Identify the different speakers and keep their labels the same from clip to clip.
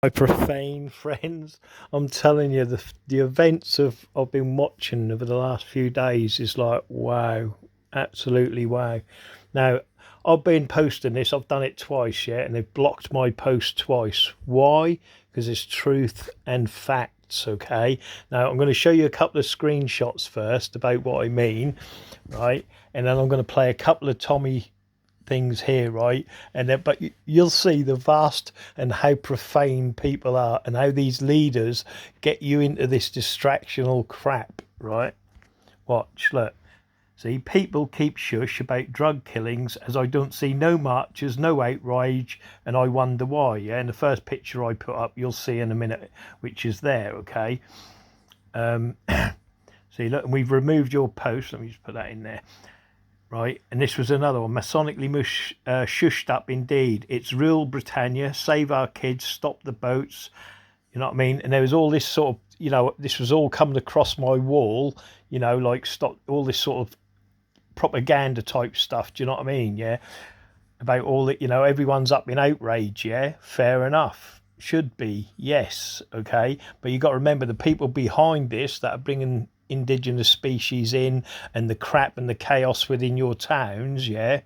Speaker 1: My Profane friends, I'm telling you, the events I've been watching over the last few days is like wow, absolutely wow. Now, I've been posting this. I've done it twice, yeah, and they've blocked my post twice. Why? Because it's truth and facts. Okay. Now I'm going to show you a couple of screenshots first about what I mean, right? And then I'm going to play a couple of Tommy things here, right? And then, but you'll see the vast and how profane people are, and how these leaders get you into this distractional crap, right? Watch, look. See, people keep shush about drug killings as I don't see no marches, no outrage, and I wonder why. Yeah, and the first picture I put up, you'll see in a minute, which is there. Okay. See, look, and we've removed your post. Let me just put that in there. Right, and this was another one, masonically shushed up indeed. It's real Britannia, save our kids, stop the boats, you know what I mean? And there was all this sort of, this was all coming across my wall, like stop all this sort of propaganda type stuff, do you know what I mean? Yeah, about all that, everyone's up in outrage, yeah, fair enough. Should be, yes, okay. But you got to remember the people behind this that are bringing indigenous species in and the crap and the chaos within your towns, yeah.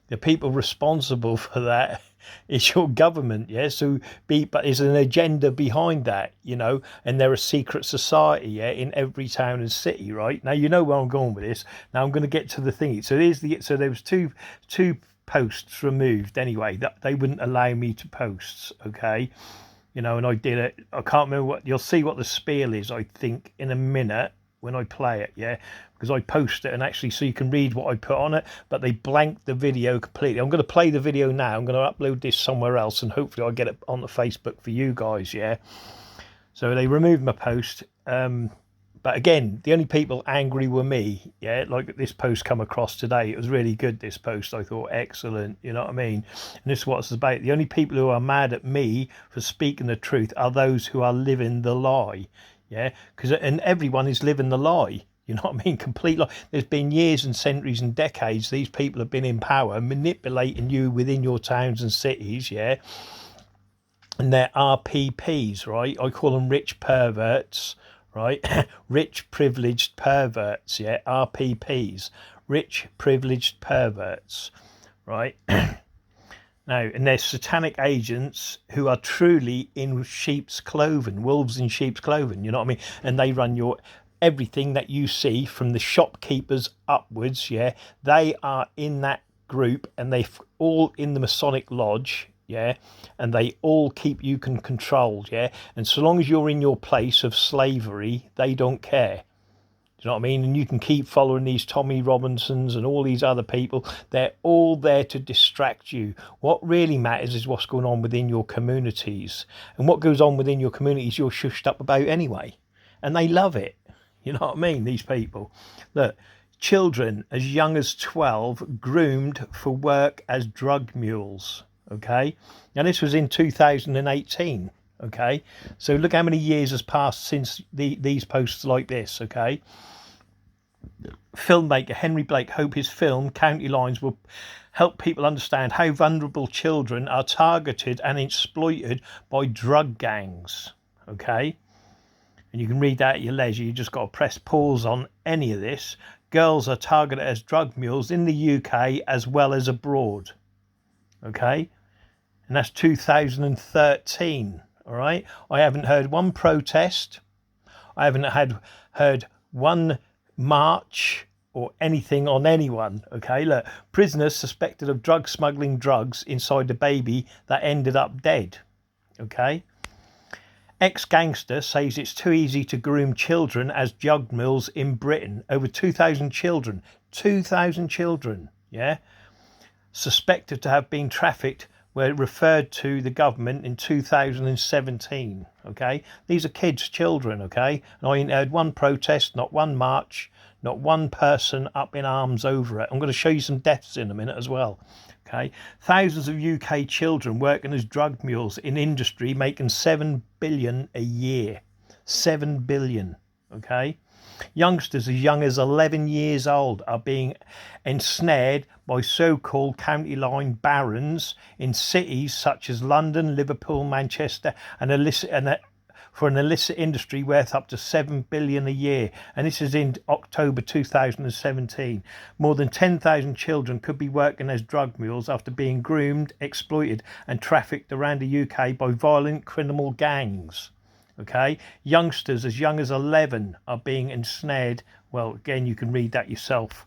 Speaker 1: The people responsible for that is your government, yeah. So but there's an agenda behind that, and they're a secret society, yeah, in every town and city, right? Now you know where I'm going with this. Now I'm going to get to the thing. So there was two posts removed anyway that they wouldn't allow me to post, okay. And I did it. I can't remember what. You'll see what the spiel is, I think, in a minute when I play it, yeah, because I post it and actually so you can read what I put on it, but they blanked the video completely. I'm going to play the video now. I'm going to upload this somewhere else and hopefully I'll get it on the Facebook for you guys, yeah. So they removed my post, but again, the only people angry were me, yeah. Like this post come across today, it was really good, this post. I thought excellent, you know what I mean? And this is what it's about. The only people who are mad at me for speaking the truth are those who are living the lie, yeah, and everyone is living the lie, you know what I mean? Complete lie. There's been years and centuries and decades these people have been in power manipulating you within your towns and cities, yeah. And they're RPPs, right? I call them rich perverts, right? Rich privileged perverts, yeah. RPPs, rich privileged perverts, right? Now, and they're satanic agents who are truly in sheep's clothing, wolves in sheep's clothing, you know what I mean? And they run your everything that you see from the shopkeepers upwards, yeah. They are in that group and they all in the Masonic lodge, yeah, and they all keep you controlled, yeah. And so long as you're in your place of slavery, they don't care. Do you know what I mean? And you can keep following these Tommy Robinsons and all these other people. They're all there to distract you. What really matters is what's going on within your communities. And what goes on within your communities, you're shushed up about anyway. And they love it. You know what I mean? These people. Look, children as young as 12 groomed for work as drug mules. Okay? Now, this was in 2018. Okay? So look how many years has passed since these posts like this. Okay? Filmmaker Henry Blake hoped his film County Lines will help people understand how vulnerable children are targeted and exploited by drug gangs. Okay, and you can read that at your leisure. You just got to press pause on any of this. Girls are targeted as drug mules in the UK as well as abroad. Okay, and that's 2013. All right, I haven't heard one protest. I haven't heard one march or anything on anyone. Okay, look, prisoners suspected of drug smuggling drugs inside the baby that ended up dead. Okay, ex-gangster says it's too easy to groom children as drug mills in Britain. Over 2,000 children, yeah, suspected to have been trafficked were referred to the government in 2017. Okay, these are kids, children. Okay, and I ain't heard one protest, not one march, not one person up in arms over it. I'm going to show you some deaths in a minute as well. Okay, thousands of UK children working as drug mules in industry making 7 billion a year. 7 billion. Okay. Youngsters as young as 11 years old are being ensnared by so-called county line barons in cities such as London, Liverpool, Manchester, for an illicit industry worth up to 7 billion a year. And this is in October 2017. More than 10,000 children could be working as drug mules after being groomed, exploited and trafficked around the UK by violent criminal gangs. Okay, youngsters as young as 11 are being ensnared. Well, again, you can read that yourself.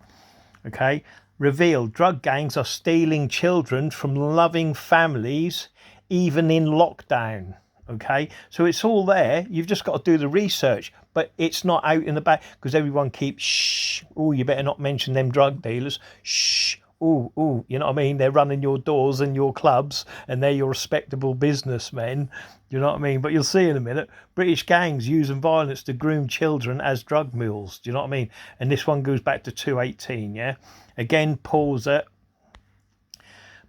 Speaker 1: Okay, revealed drug gangs are stealing children from loving families, even in lockdown. Okay, so it's all there. You've just got to do the research, but it's not out in the back because everyone keeps shh. Oh, you better not mention them drug dealers. Shh. Oh, you know what I mean? They're running your doors and your clubs and they're your respectable businessmen. You know what I mean? But you'll see in a minute, British gangs using violence to groom children as drug mules. Do you know what I mean? And this one goes back to 2018, yeah? Again, pause it.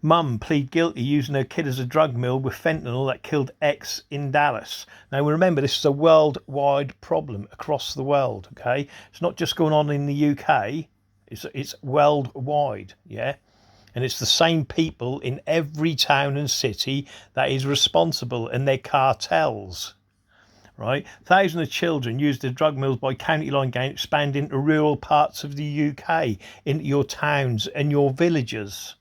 Speaker 1: Mum plead guilty using her kid as a drug mule with fentanyl that killed ex in Dallas. Now, remember, this is a worldwide problem across the world, okay? It's not just going on in the UK. It's worldwide, yeah? And it's the same people in every town and city that is responsible, and they're cartels, right? Thousands of children used as drug mules by county line gangs expand into rural parts of the UK, into your towns and your villages,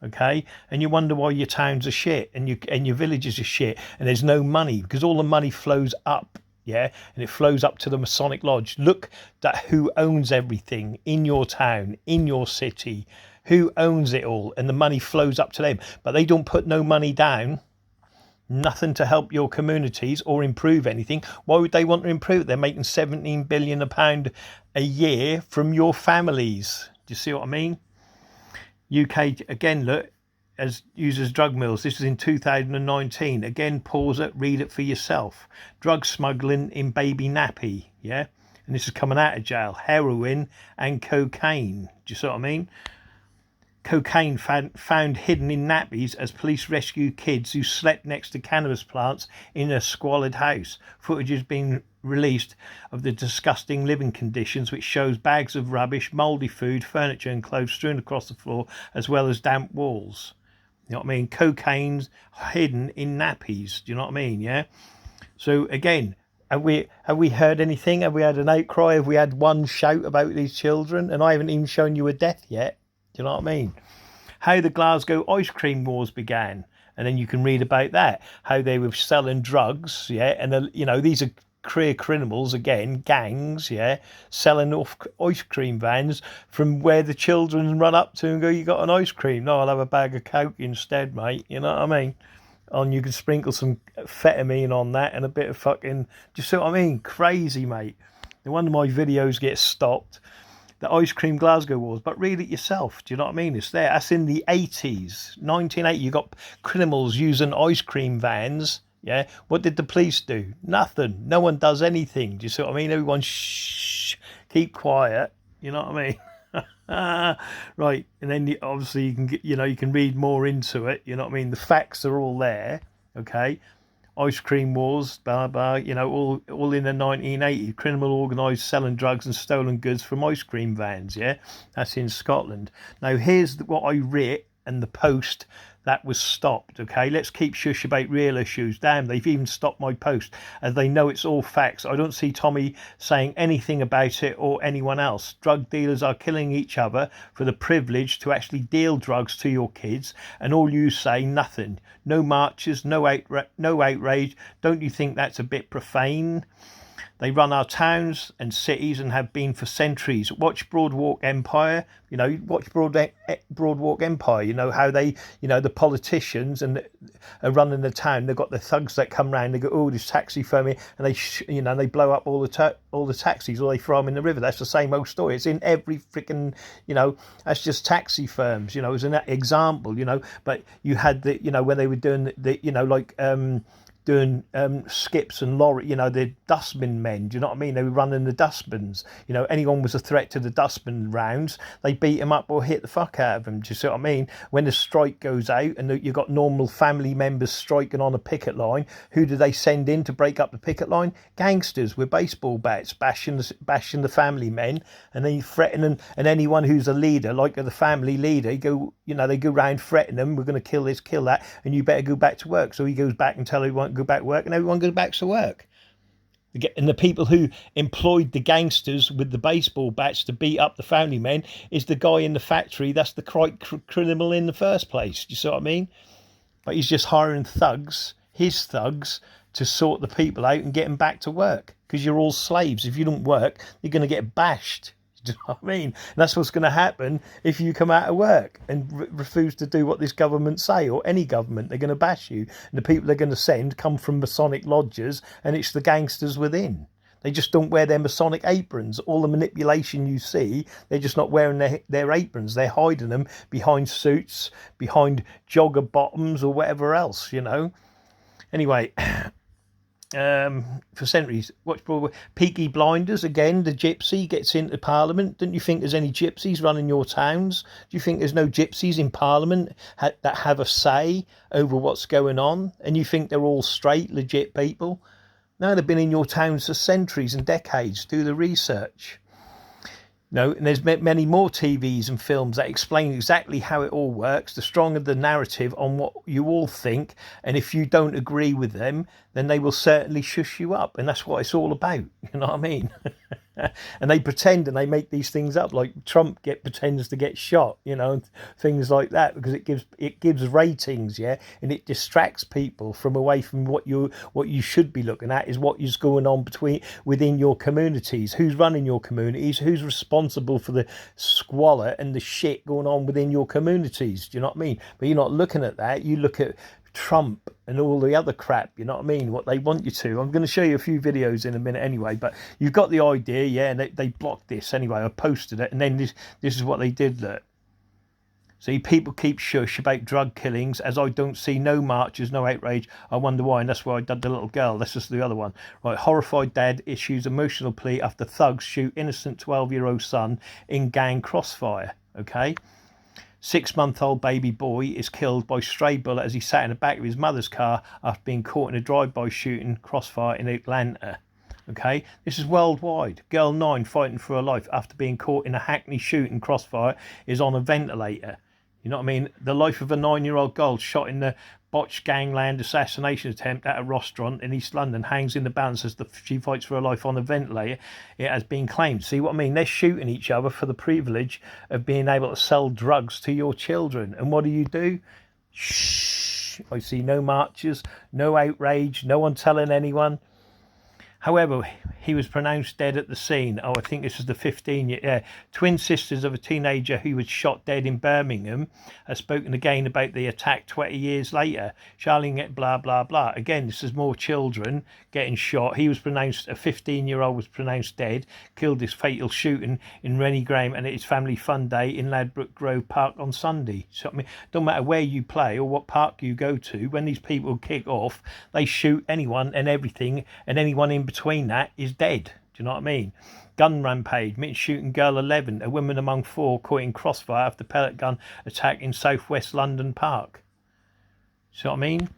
Speaker 1: okay? And you wonder why your towns are shit and your villages are shit, and there's no money because all the money flows up. Yeah, and it flows up to the Masonic Lodge. Look at who owns everything in your town, in your city, who owns it all, and the money flows up to them. But they don't put no money down, nothing to help your communities or improve anything. Why would they want to improve it? They're making £17 billion a year from your families. Do you see what I mean? UK, again, look, as users drug mills. This is in 2019. Again, pause it, read it for yourself. Drug smuggling in baby nappy, yeah? And this is coming out of jail. Heroin and cocaine. Do you see what I mean? Cocaine found hidden in nappies as police rescue kids who slept next to cannabis plants in a squalid house. Footage has been released of the disgusting living conditions, which shows bags of rubbish, mouldy food, furniture and clothes strewn across the floor, as well as damp walls. You know what I mean? Cocaine's hidden in nappies. Do you know what I mean? Yeah. So again, have we heard anything? Have we had an outcry? Have we had one shout about these children? And I haven't even shown you a death yet. Do you know what I mean? How the Glasgow ice cream wars began, and then you can read about that. How they were selling drugs, yeah, and you know, these are career criminals again, gangs, yeah, selling off ice cream vans from where the children run up to and go, "You got an ice cream? No, I'll have a bag of coke instead, mate." You know what I mean? And you can sprinkle some amphetamine on that and a bit of fucking, do you see what I mean? Crazy, mate. No wonder my videos get stopped. The ice cream Glasgow wars, but read it yourself. Do you know what I mean? It's there. That's in the 80s, 1980. You got criminals using ice cream vans. Yeah. What did the police do? Nothing. No one does anything. Do you see what I mean? Everyone shh, keep quiet. You know what I mean? Right. And then obviously you can get, you can read more into it. You know what I mean? The facts are all there. Okay. Ice cream wars, blah, blah, all in the 1980s. Criminal organised selling drugs and stolen goods from ice cream vans, yeah? That's in Scotland. Now, here's what I writ and the post that was stopped, okay? Let's keep shush about real issues. Damn, they've even stopped my post as they know it's all facts. I don't see Tommy saying anything about it or anyone else. Drug dealers are killing each other for the privilege to actually deal drugs to your kids, and all you say, nothing. No marches, no outrage. Don't you think that's a bit profane? They run our towns and cities and have been for centuries. Watch Broadwalk Empire. Watch Broadwalk Empire. You know how they, the politicians and are running the town. They've got the thugs that come round. They go, "Oh, this taxi firm here," and they blow up all the taxis, or they throw them in the river. That's the same old story. It's in every freaking, that's just taxi firms. As an example. But you had the, when they were doing the, doing skips and lorry, you know, the dustbin men, do you know what I mean? They were running the dustbins. You know, anyone was a threat to the dustbin rounds, they beat them up or hit the fuck out of them. Do you see what I mean? When the strike goes out and you've got normal family members striking on a picket line, who do they send in to break up the picket line? Gangsters with baseball bats bashing the family men, and then threatening, and anyone who's a leader, like the family leader, they go round threatening them, we're going to kill this, kill that, and you better go back to work. So he goes back and tell everyone to go back to work, and everyone goes back to work. And the people who employed the gangsters with the baseball bats to beat up the family men is the guy in the factory that's the criminal in the first place. Do you see what I mean? But he's just hiring thugs, his thugs, to sort the people out and get them back to work, because you're all slaves. If you don't work, you're going to get bashed. Do you know what I mean? And that's what's going to happen if you come out of work and refuse to do what this government say, or any government. They're going to bash you, and the people they're going to send come from Masonic lodges, and it's the gangsters within. They just don't wear their Masonic aprons. All the manipulation you see, they're just not wearing their aprons. They're hiding them behind suits, behind jogger bottoms, or whatever else, you know. Anyway, for centuries, watch Peaky Blinders again. The gypsy gets into Parliament. Don't you think there's any gypsies running your towns? Do you think there's no gypsies in Parliament that have a say over what's going on? And you think they're all straight, legit people? No, they've been in your towns for centuries and decades. Do the research. No, and there's many more TVs and films that explain exactly how it all works. The stronger the narrative on what you all think, and if you don't agree with them, then they will certainly shush you up, and that's what it's all about. You know what I mean? And they pretend and they make these things up, like Trump pretends to get shot, you know, and things like that, because it gives ratings, yeah, and it distracts people from away from what you should be looking at, is what is going on within your communities. Who's running your communities? Who's responsible for the squalor and the shit going on within your communities? Do you know what I mean? But you're not looking at that. You look at Trump and all the other crap, you know what I mean, what they want you to. I'm going to show you a few videos in a minute anyway, but you've got the idea, yeah, and they blocked this anyway. I posted it, and then this is what they did. Look, see, people keep shush about drug killings, as I don't see no marches, no outrage. I wonder why, and that's why I did the little girl. This is the other one. Right, horrified dad issues emotional plea after thugs shoot innocent 12-year-old son in gang crossfire. Okay. 6-month-old baby boy is killed by stray bullet as he sat in the back of his mother's car after being caught in a drive-by shooting crossfire in Atlanta. Okay, this is worldwide. Girl 9 fighting for her life after being caught in a Hackney shooting crossfire is on a ventilator. You know what I mean? The life of a 9-year-old girl shot in the botched gangland assassination attempt at a restaurant in East London hangs in the balance as she fights for her life on a ventilator, it has been claimed. See what I mean? They're shooting each other for the privilege of being able to sell drugs to your children. And what do? Shh. I see no marches, no outrage, no one telling anyone. However, he was pronounced dead at the scene. Oh, I think this is the 15-year... twin sisters of a teenager who was shot dead in Birmingham have spoken again about the attack 20 years later. Charlene, blah, blah, blah. Again, this is more children getting shot. He was pronounced... A 15-year-old was pronounced dead, killed this fatal shooting in Rennie Graham and at his family fun day in Ladbroke Grove Park on Sunday. So, I mean, don't matter where you play or what park you go to, when these people kick off, they shoot anyone and everything, and anyone in between that is dead. Do you know what I mean? Gun rampage, Mitch shooting girl 11, a woman among 4 caught in crossfire after pellet gun attack in southwest London Park. See what I mean?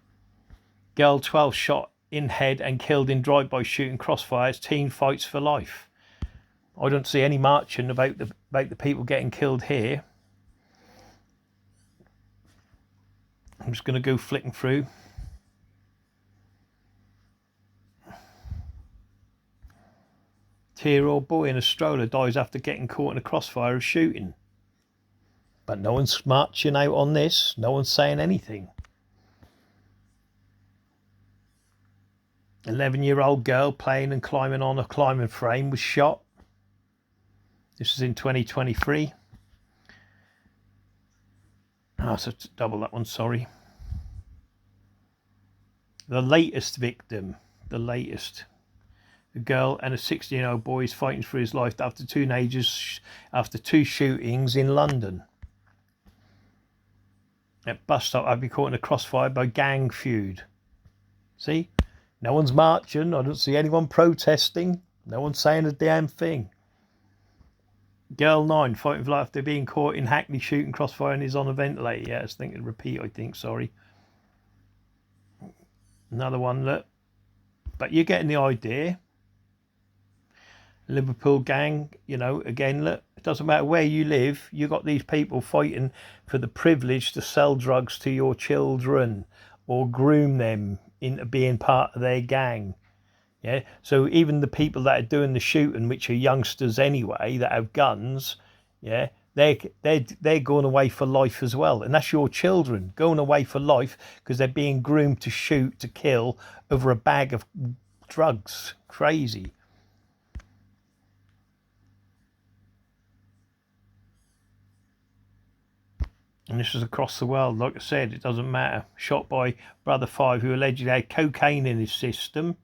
Speaker 1: Girl 12 shot in head and killed in drive-by shooting crossfires. Teen fights for life. I don't see any marching about the people getting killed here. I'm just going to go flicking through. 2-year-old boy in a stroller dies after getting caught in a crossfire of shooting. But no one's marching out on this. No one's saying anything. 11-year-old girl playing and climbing on a climbing frame was shot. This is in 2023. Oh, so double that one, sorry. The latest victim. The latest. A girl and a 16-year-old boy is fighting for his life after 2 shootings in London. At bus stop, I've been caught in a crossfire by gang feud. See? No one's marching. I don't see anyone protesting. No one's saying a damn thing. Girl 9 fighting for life after being caught in Hackney shooting crossfire and is on a ventilator. Yeah, I was thinking repeat, I think, sorry. Another one, look. But you're getting the idea. Liverpool gang, you know, again, look, it doesn't matter where you live, you got these people fighting for the privilege to sell drugs to your children or groom them into being part of their gang. Yeah, so even the people that are doing the shooting, which are youngsters anyway, that have guns, yeah, they're going away for life as well, and that's your children going away for life because they're being groomed to shoot, to kill over a bag of drugs. Crazy. And this was across the world. Like I said, it doesn't matter. Shot by Brother 5, who allegedly had cocaine in his system.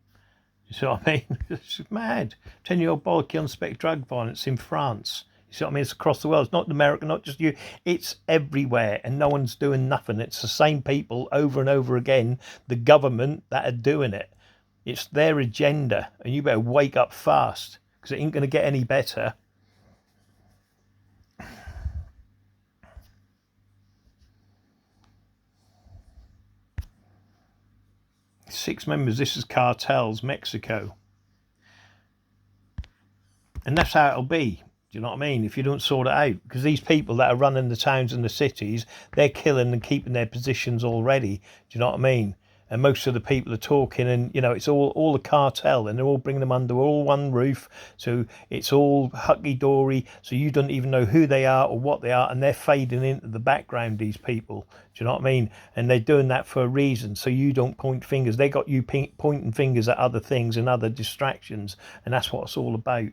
Speaker 1: You see what I mean? It's mad. 10-year-old boy killed on suspected drug violence in France. You see what I mean? It's across the world. It's not America, not just you. It's everywhere, and no one's doing nothing. It's the same people over and over again, the government, that are doing it. It's their agenda, and you better wake up fast, because it ain't going to get any better. Six members, this is cartels, Mexico. And that's how it'll be. Do you know what I mean? If you don't sort it out. Because these people that are running the towns and the cities, they're killing and keeping their positions already. Do you know what I mean? And most of the people are talking, and you know, it's all a cartel, and they're all bringing them under all one roof. So it's all hunky-dory, so you don't even know who they are or what they are, and they're fading into the background, these people. Do you know what I mean? And they're doing that for a reason, so you don't point fingers. They got you pointing fingers at other things and other distractions, and that's what it's all about.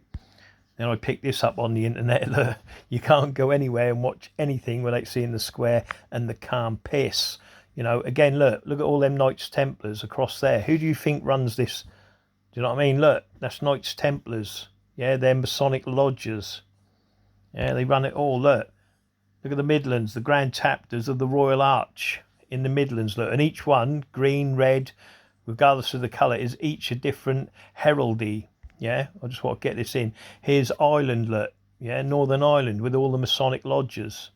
Speaker 1: Then I picked this up on the internet. Look, you can't go anywhere and watch anything without seeing the square and the calm piss. You know, again, look at all them Knights Templars across there. Who do you think runs this? Do you know what I mean? Look, that's Knights Templars. Yeah, they're Masonic lodges. Yeah, they run it all. Look at the Midlands, the Grand Chapters of the Royal Arch in the Midlands. Look, and each one, green, red, regardless of the colour, is each a different heraldry. Yeah, I just want to get this in. Here's Ireland, look. Yeah, Northern Ireland with all the Masonic lodges.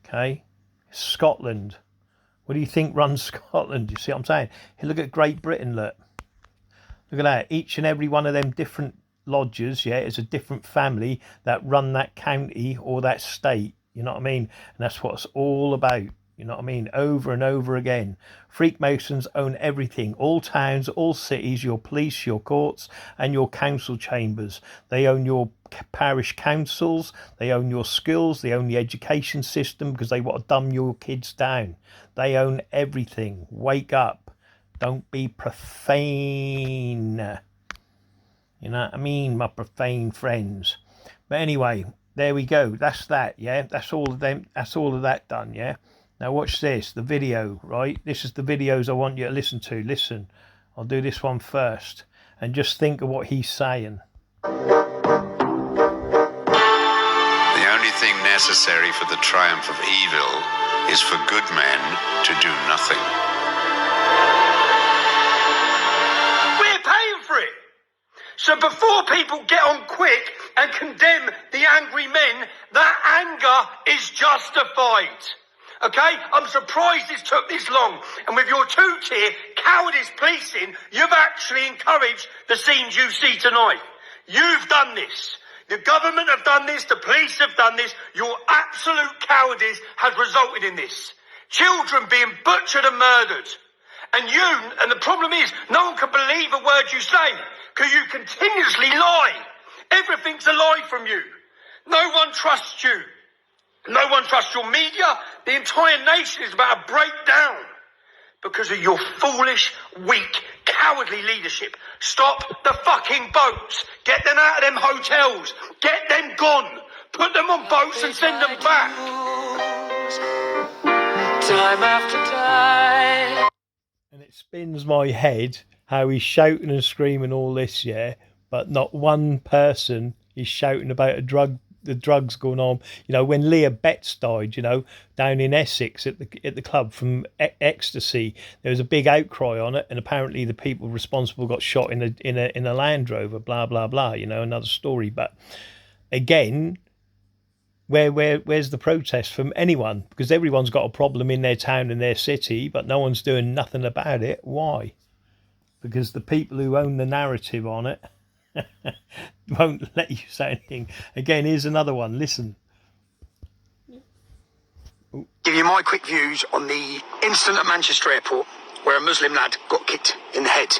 Speaker 1: Okay, Scotland. What do you think runs Scotland? You see what I'm saying? Hey, look at Great Britain, look. Look at that. Each and every one of them different lodges, yeah, is a different family that run that county or that state. You know what I mean? And that's what it's all about. You know what I mean? Over and over again. Freakmasons own everything. All towns, all cities, your police, your courts, and your council chambers. They own your parish councils. They own your schools. They own the education system because they want to dumb your kids down. They own everything. Wake up. Don't be profane. You know what I mean, my profane friends. But anyway, there we go. That's that, yeah? That's all of them. That's all of that done, yeah? Now watch this, the video, right? This is the videos I want you to listen to. Listen, I'll do this one first. And just think of what he's saying.
Speaker 2: The only thing necessary for the triumph of evil is for good men to do nothing.
Speaker 3: We're paying for it. So before people get on quick and condemn the angry men, that anger is justified. Okay? I'm surprised this took this long. And with your two-tier cowardice policing, you've actually encouraged the scenes you see tonight. You've done this. The government have done this. The police have done this. Your absolute cowardice has resulted in this. Children being butchered and murdered. And the problem is, no one can believe a word you say because you continuously lie. Everything's a lie from you. No one trusts you. No one trusts your media. The entire nation is about to break down because of your foolish, weak, cowardly leadership. Stop the fucking boats. Get them out of them hotels. Get them gone. Put them on boats and send them back.
Speaker 4: Time after time.
Speaker 1: And it spins my head how he's shouting and screaming all this, yeah, but not one person is shouting about a drug the drugs going on. You know, when Leah Betts died, you know, down in Essex at the club from ecstasy, there was a big outcry on it, and apparently the people responsible got shot in a Land Rover. Blah blah blah. You know, another story. But again, where's the protest from anyone? Because everyone's got a problem in their town and their city, but no one's doing nothing about it. Why? Because the people who own the narrative on it won't let you say anything. Again, here's another one. Listen.
Speaker 5: Give you my quick views on the incident at Manchester Airport where a Muslim lad got kicked in the head,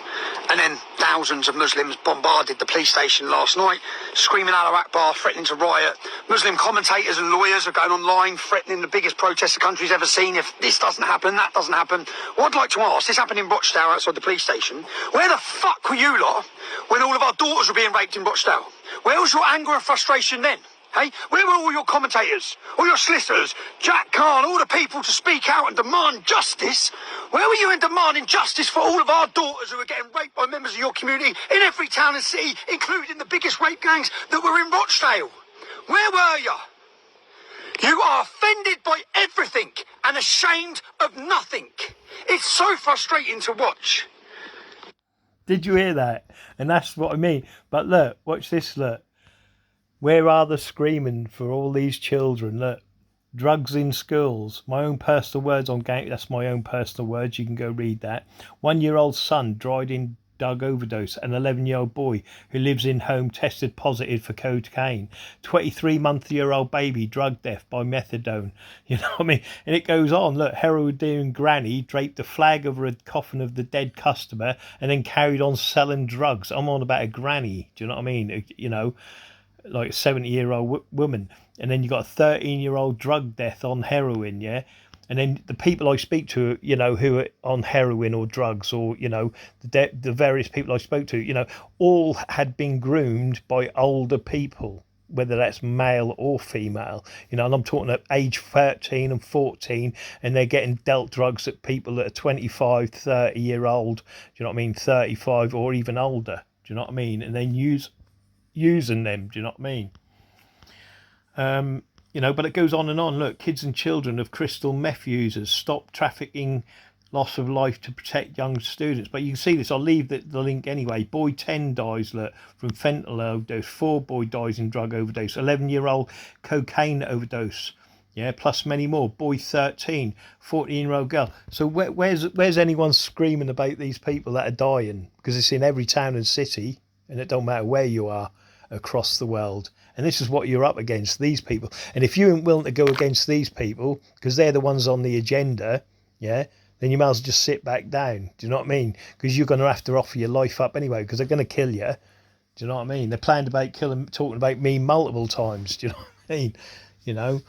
Speaker 5: and then thousands of Muslims bombarded the police station last night, screaming Allah Akbar, threatening to riot. Muslim commentators and lawyers are going online threatening the biggest protest the country's ever seen if this doesn't happen, that doesn't happen. Well, I'd like to ask, this happened in Rochdale outside the police station. Where the fuck were you lot when all of our daughters were being raped in Rochdale? Where was your anger and frustration then? Hey, where were all your commentators, all your solicitors, Jack Khan, all the people to speak out and demand justice? Where were you in demanding justice for all of our daughters who are getting raped by members of your community in every town and city, including the biggest rape gangs that were in Rochdale? Where were you? You are offended by everything and ashamed of nothing. It's so frustrating to watch.
Speaker 1: Did you hear that? And that's what I mean. But look, watch this, look. Where are the screaming for all these children? Look, drugs in schools. My own personal words on gang. That's my own personal words. You can go read that. 1-year-old son died in drug overdose. An 11-year-old boy who lives in home tested positive for cocaine. 23-month-old baby drug death by methadone. You know what I mean? And it goes on. Look, heroin granny draped a flag over a coffin of the dead customer and then carried on selling drugs. I'm on about a granny. Do you know what I mean? You know, like a 70-year-old woman, and then you got a 13-year-old drug death on heroin, yeah. And then the people I speak to, you know, who are on heroin or drugs, or you know, the various people I spoke to, you know, all had been groomed by older people, whether that's male or female, you know. And I'm talking at age 13 and 14, and they're getting dealt drugs at people that are 25, 30-year-old. Do you know what I mean? 35 or even older. Do you know what I mean? And then using them, do you know what I mean? You know, but it goes on and on. Look, kids and children of crystal meth users, stop trafficking, loss of life to protect young students. But you can see this, I'll leave the link anyway. Boy 10 dies, look, from fentanyl overdose. 4 boy dies in drug overdose. 11-year-old cocaine overdose, yeah, plus many more. Boy 13, 14-year-old girl. So where's anyone screaming about these people that are dying? Because it's in every town and city, and it don't matter where you are across the world. And this is what you're up against, these people. And if you ain't willing to go against these people, because they're the ones on the agenda, yeah, then you might as well just sit back down. Do you know what I mean? Because you're going to have to offer your life up anyway, because they're going to kill you. Do you know what I mean? They're planned about talking about me multiple times. Do you know what I mean? You know,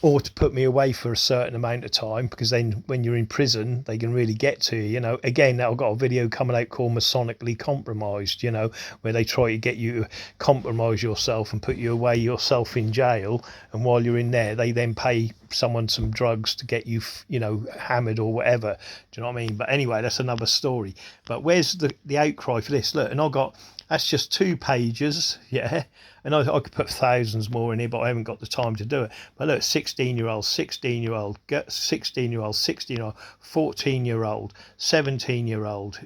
Speaker 1: or to put me away for a certain amount of time, because then when you're in prison, they can really get to you. You know, again, I've got a video coming out called Masonically Compromised, you know, where they try to get you to compromise yourself and put you away yourself in jail. And while you're in there, they then pay someone some drugs to get you, you know, hammered or whatever. Do you know what I mean? But anyway, that's another story. But where's the outcry for this? Look, and I've got, that's just 2 pages, yeah. And I could put thousands more in here, but I haven't got the time to do it. But look, 16-year-old, 16-year-old, 16-year-old, 16-year-old, 14-year-old, 17-year-old,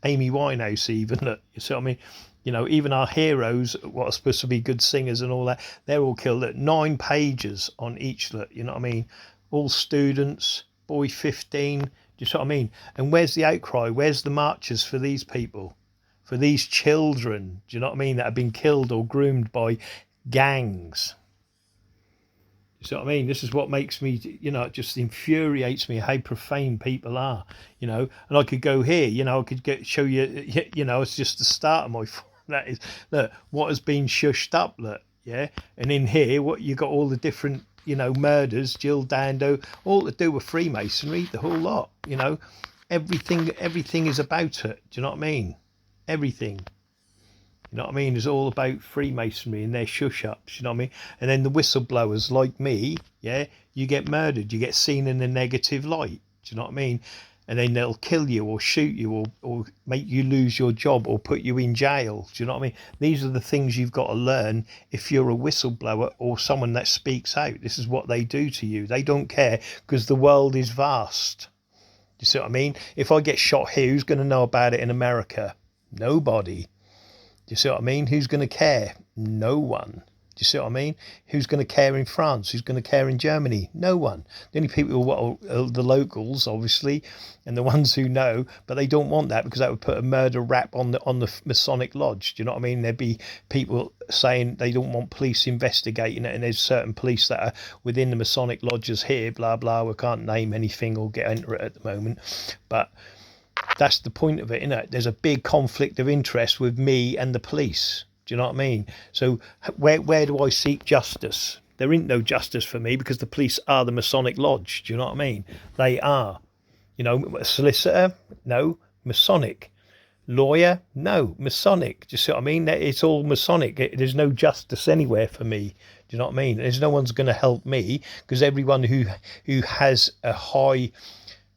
Speaker 1: Amy Winehouse even, look, you see what I mean? You know, even our heroes, what are supposed to be good singers and all that, they're all killed. Look, 9 pages on each, look, you know what I mean? All students, boy 15, do you see what I mean? And where's the outcry? Where's the marches for these people? For these children, do you know what I mean, that have been killed or groomed by gangs. You see what I mean? This is what makes me, you know, it just infuriates me how profane people are, you know. And I could go here, you know, I could show you, you know, it's just the start of my, that is, look, what has been shushed up, look, yeah. And in here, what you got all the different, you know, murders, Jill Dando, all to do with Freemasonry, the whole lot, you know. Everything is about it, do you know what I mean? Everything, you know what I mean, is all about Freemasonry and their shush ups, you know what I mean? And then the whistleblowers like me, yeah, you get murdered, you get seen in a negative light, do you know what I mean? and then they'll kill you or shoot you or make you lose your job or put you in jail. Do you know what I mean? These are the things you've got to learn if you're a whistleblower or someone that speaks out. This is what they do to you. They don't care because the world is vast. You see what I mean? If I get shot here, who's going to know about it in America? Nobody. Do you see what I mean? Who's going to care? No one. Do you see what I mean? Who's going to care in France? Who's going to care in Germany? No one. The only people who are the locals, obviously, and the ones who know, but they don't want that because that would put a murder rap on the Masonic Lodge. Do you know what I mean? There'd be people saying they don't want police investigating it, and there's certain police that are within the Masonic lodges here, blah, blah. We can't name anything or get into it at the moment, but that's the point of it, isn't it? There's a big conflict of interest with me and the police. Do you know what I mean? So where do I seek justice? There ain't no justice for me because the police are the Masonic Lodge. Do you know what I mean? They are. You know, solicitor? No. Masonic. Lawyer? No. Masonic. Do you see what I mean? It's all Masonic. There's no justice anywhere for me. Do you know what I mean? There's no one's going to help me because everyone who has a high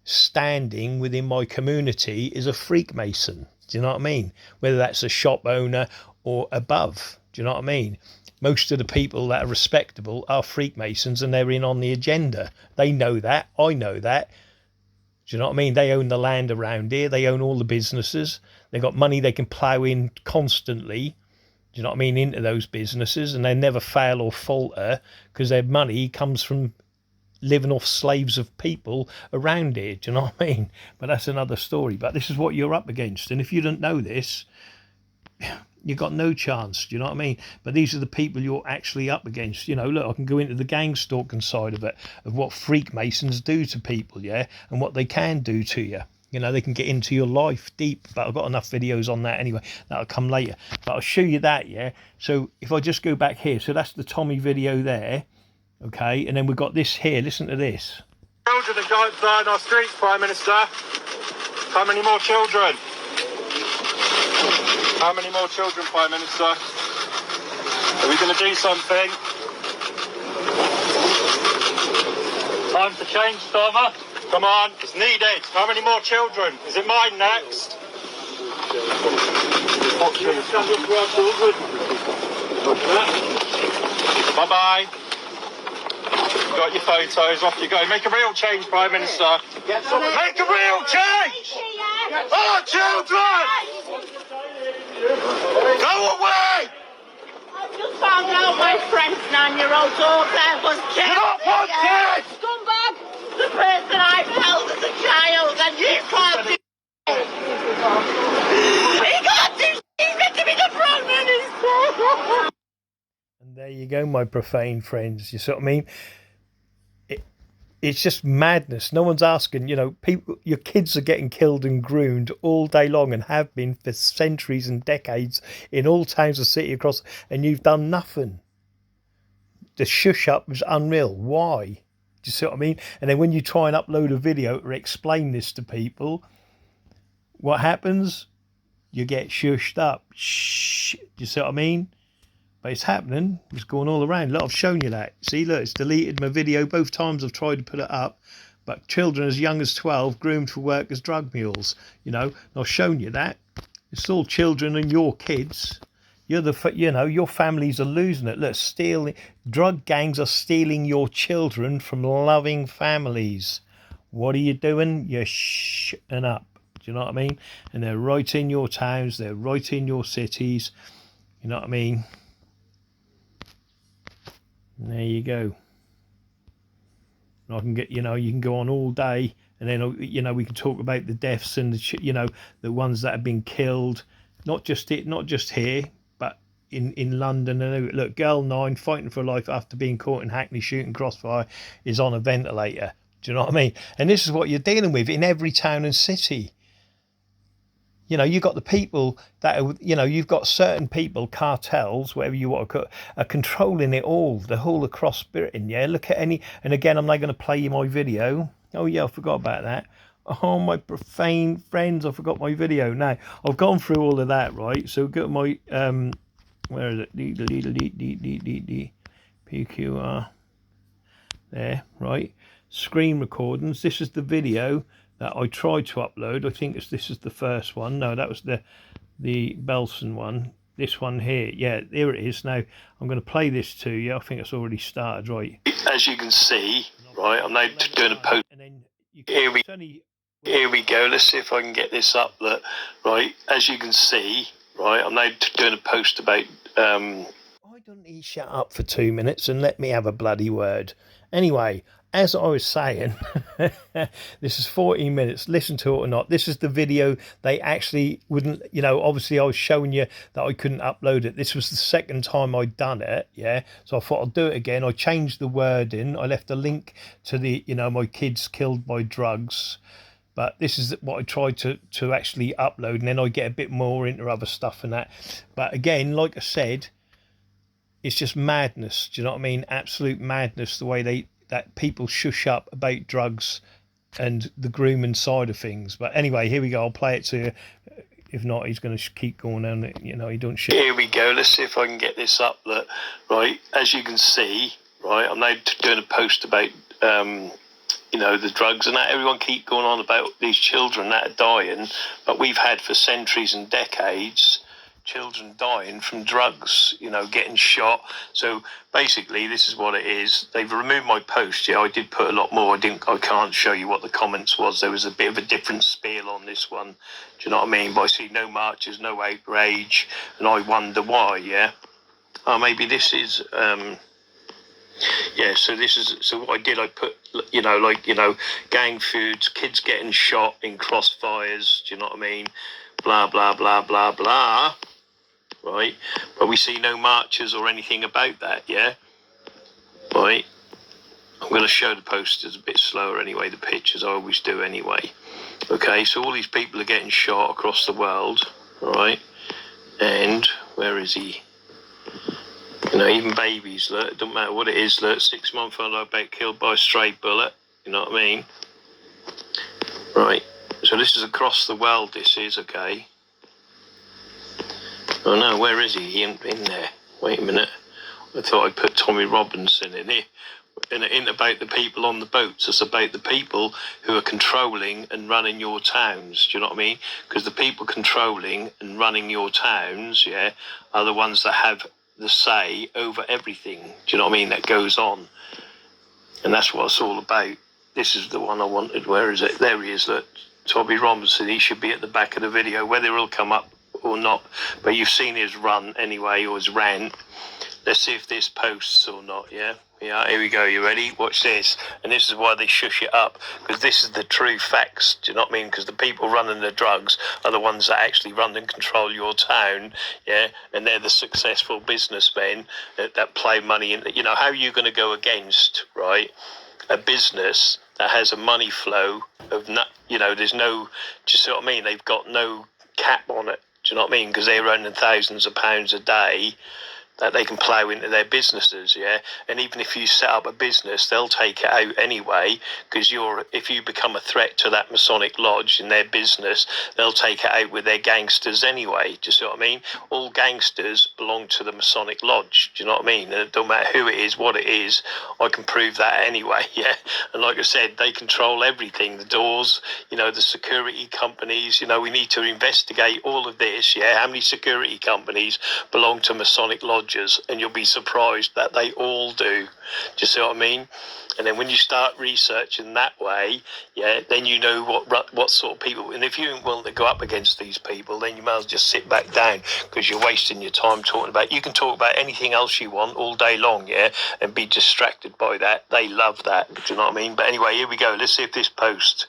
Speaker 1: standing within my community is a Freemason. Do you know what I mean? Whether that's a shop owner or above. Do you know what I mean? Most of the people that are respectable are Freemasons and they're in on the agenda. They know that. I know that. Do you know what I mean? They own the land around here. They own all the businesses. They've got money they can plough in constantly. Do you know what I mean? Into those businesses, and they never fail or falter because their money comes from living off slaves of people around here. Do you know what I mean? But that's another story. But this is what you're up against. And if you don't know this, you've got no chance. Do you know what I mean? But these are the people you're actually up against. You know, look, I can go into the gang stalking side of it, of what Freemasons do to people, yeah, and what they can do to you. You know, they can get into your life deep, but I've got enough videos on that anyway. That'll come later. But I'll show you that, yeah? So if I just go back here, so that's the Tommy video there, okay? And then we've got this here. Listen to this.
Speaker 6: Children are going to die in our streets, Prime Minister. How many more children? How many more children, Prime Minister? Are we going to do something? Time to change, Stormer. Come on, it's needed. How many more children? Is it mine next? Bye-bye. Got your photos, off you go. Make a real change, Prime Minister. Make a real change! Our children! Go away!
Speaker 7: I just found out my friend's 9-year-old daughter was killed.
Speaker 6: You're not wanted!
Speaker 7: Scumbag! The person I've held as a child, and you can't do it! He can't do it! He's meant to be the Prime Minister!
Speaker 1: And there you go, my profane friends. You see what I mean? It's just madness. No one's asking, you know, people, your kids are getting killed and groomed all day long and have been for centuries and decades in all towns and city across, and you've done nothing. The shush up was unreal. Why? Do you see what I mean? And then when you try and upload a video or explain this to people, what happens? You get shushed up. Shh. Do you see what I mean? But it's happening. It's going all around. Look, I've shown you that. See, look, it's deleted my video both times I've tried to put it up. But children as young as 12 groomed for work as drug mules. You know, and I've shown you that. It's all children and your kids. You're your families are losing it. Look, drug gangs are stealing your children from loving families. What are you doing? You're shutting up. Do you know what I mean? And they're right in your towns. They're right in your cities. You know what I mean? There you go. I can get, you can go on all day, and then, we can talk about the deaths and the ones that have been killed, not just here, but in London. And look, girl 9 fighting for life after being caught in Hackney shooting crossfire is on a ventilator. Do you know what I mean? And this is what you're dealing with in every town and city. You've got the people that are, you've got certain people, cartels, whatever you want to call it, are controlling it all, the whole across Britain, yeah? Look at and again, I'm not going to play you my video. Oh, yeah, I forgot about that. Oh, my profane friends, I forgot my video. Now, I've gone through all of that, right? So go to my, where is it? PQR. There, right? Screen recordings. This is the video that I tried to upload. I think this is the first one. No, that was the Belson one. This one here, yeah, here it is. Now I'm going to play this to you. I think it's already started, right? As you can see, right, I'm now doing a post. Here we go. Let's see if I can get this up. Look, right, as you can see, right, I'm now doing a post about. Why don't he shut up for 2 minutes and let me have a bloody word? Anyway, as I was saying, this is 14 minutes. Listen to it or not. This is the video they actually wouldn't, obviously I was showing you that I couldn't upload it. This was the second time I'd done it, yeah? So I thought I'll do it again. I changed the wording. I left a link to the, my kids killed by drugs. But this is what I tried to actually upload, and then I get a bit more into other stuff and that. But again, like I said, it's just madness. Do you know what I mean? Absolute madness, the way that people shush up about drugs and the grooming side of things. But anyway, here we go. I'll play it to you. If not, he's going to keep going on. He don't shit. Here we go. Let's see if I can get this up. Look, right, as you can see, right, I'm now doing a post about, the drugs and that. Everyone keep going on about these children that are dying, but we've had for centuries and decades children dying from drugs, getting shot. So basically, this is what it is. They've removed my post. Yeah, I did put a lot more. I can't show you what the comments was. There was a bit of a different spiel on this one. Do you know what I mean? But I see no marches, no outrage, and I wonder why. Yeah. Oh, maybe this is. Yeah. So what I did, I put, gang foods, kids getting shot in crossfires. Do you know what I mean? Blah blah blah blah blah. Right, but we see no marches or anything about that, yeah? Right, I'm going to show the posters a bit slower anyway, the pictures I always do anyway. Okay, so all these people are getting shot across the world, right? And where is he? Even babies, look, it doesn't matter what it is, look, 6-month-old I bet killed by a stray bullet, you know what I mean? Right, so this is across the world, this is, okay? Oh no, where is he? He ain't been there. Wait a minute. I thought I'd put Tommy Robinson in here. And it ain't about the people on the boats. It's about the people who are controlling and running your towns. Do you know what I mean? Because the people controlling and running your towns, yeah, are the ones that have the say over everything. Do you know what I mean? That goes on. And that's what it's all about. This is the one I wanted. Where is it? There he is. Look, Tommy Robinson. He should be at the back of the video. Whether he'll come up or not, but you've seen his run anyway, or his rant. Let's see if this posts or not. Yeah, here we go. You ready? Watch this. And this is why they shush it up, because this is the true facts. Do you know what I mean? Because the people running the drugs are the ones that actually run and control your town, yeah, and they're the successful businessmen that play money in. How are you going to go against, right, a business that has a money flow of there's no, do you see what I mean? They've got no cap on it. Do you know what I mean? Because they're earning thousands of pounds a day that they can plough into their businesses, yeah? And even if you set up a business, they'll take it out anyway, because if you become a threat to that Masonic lodge in their business, they'll take it out with their gangsters anyway. Do you see what I mean? All gangsters belong to the Masonic lodge. Do you know what I mean? And it don't matter who it is, what it is, I can prove that anyway, yeah? And like I said, they control everything, the doors, the security companies, we need to investigate all of this, yeah? How many security companies belong to Masonic lodge? And you'll be surprised that they all do. Do you see what I mean? And then when you start researching that way, yeah, then you know what sort of people. And if you ain't willing to go up against these people, then you might as well just sit back down, because you're wasting your time talking about. You can talk about anything else you want all day long, yeah, and be distracted by that. They love that. Do you know what I mean? But anyway, here we go. Let's see if this post.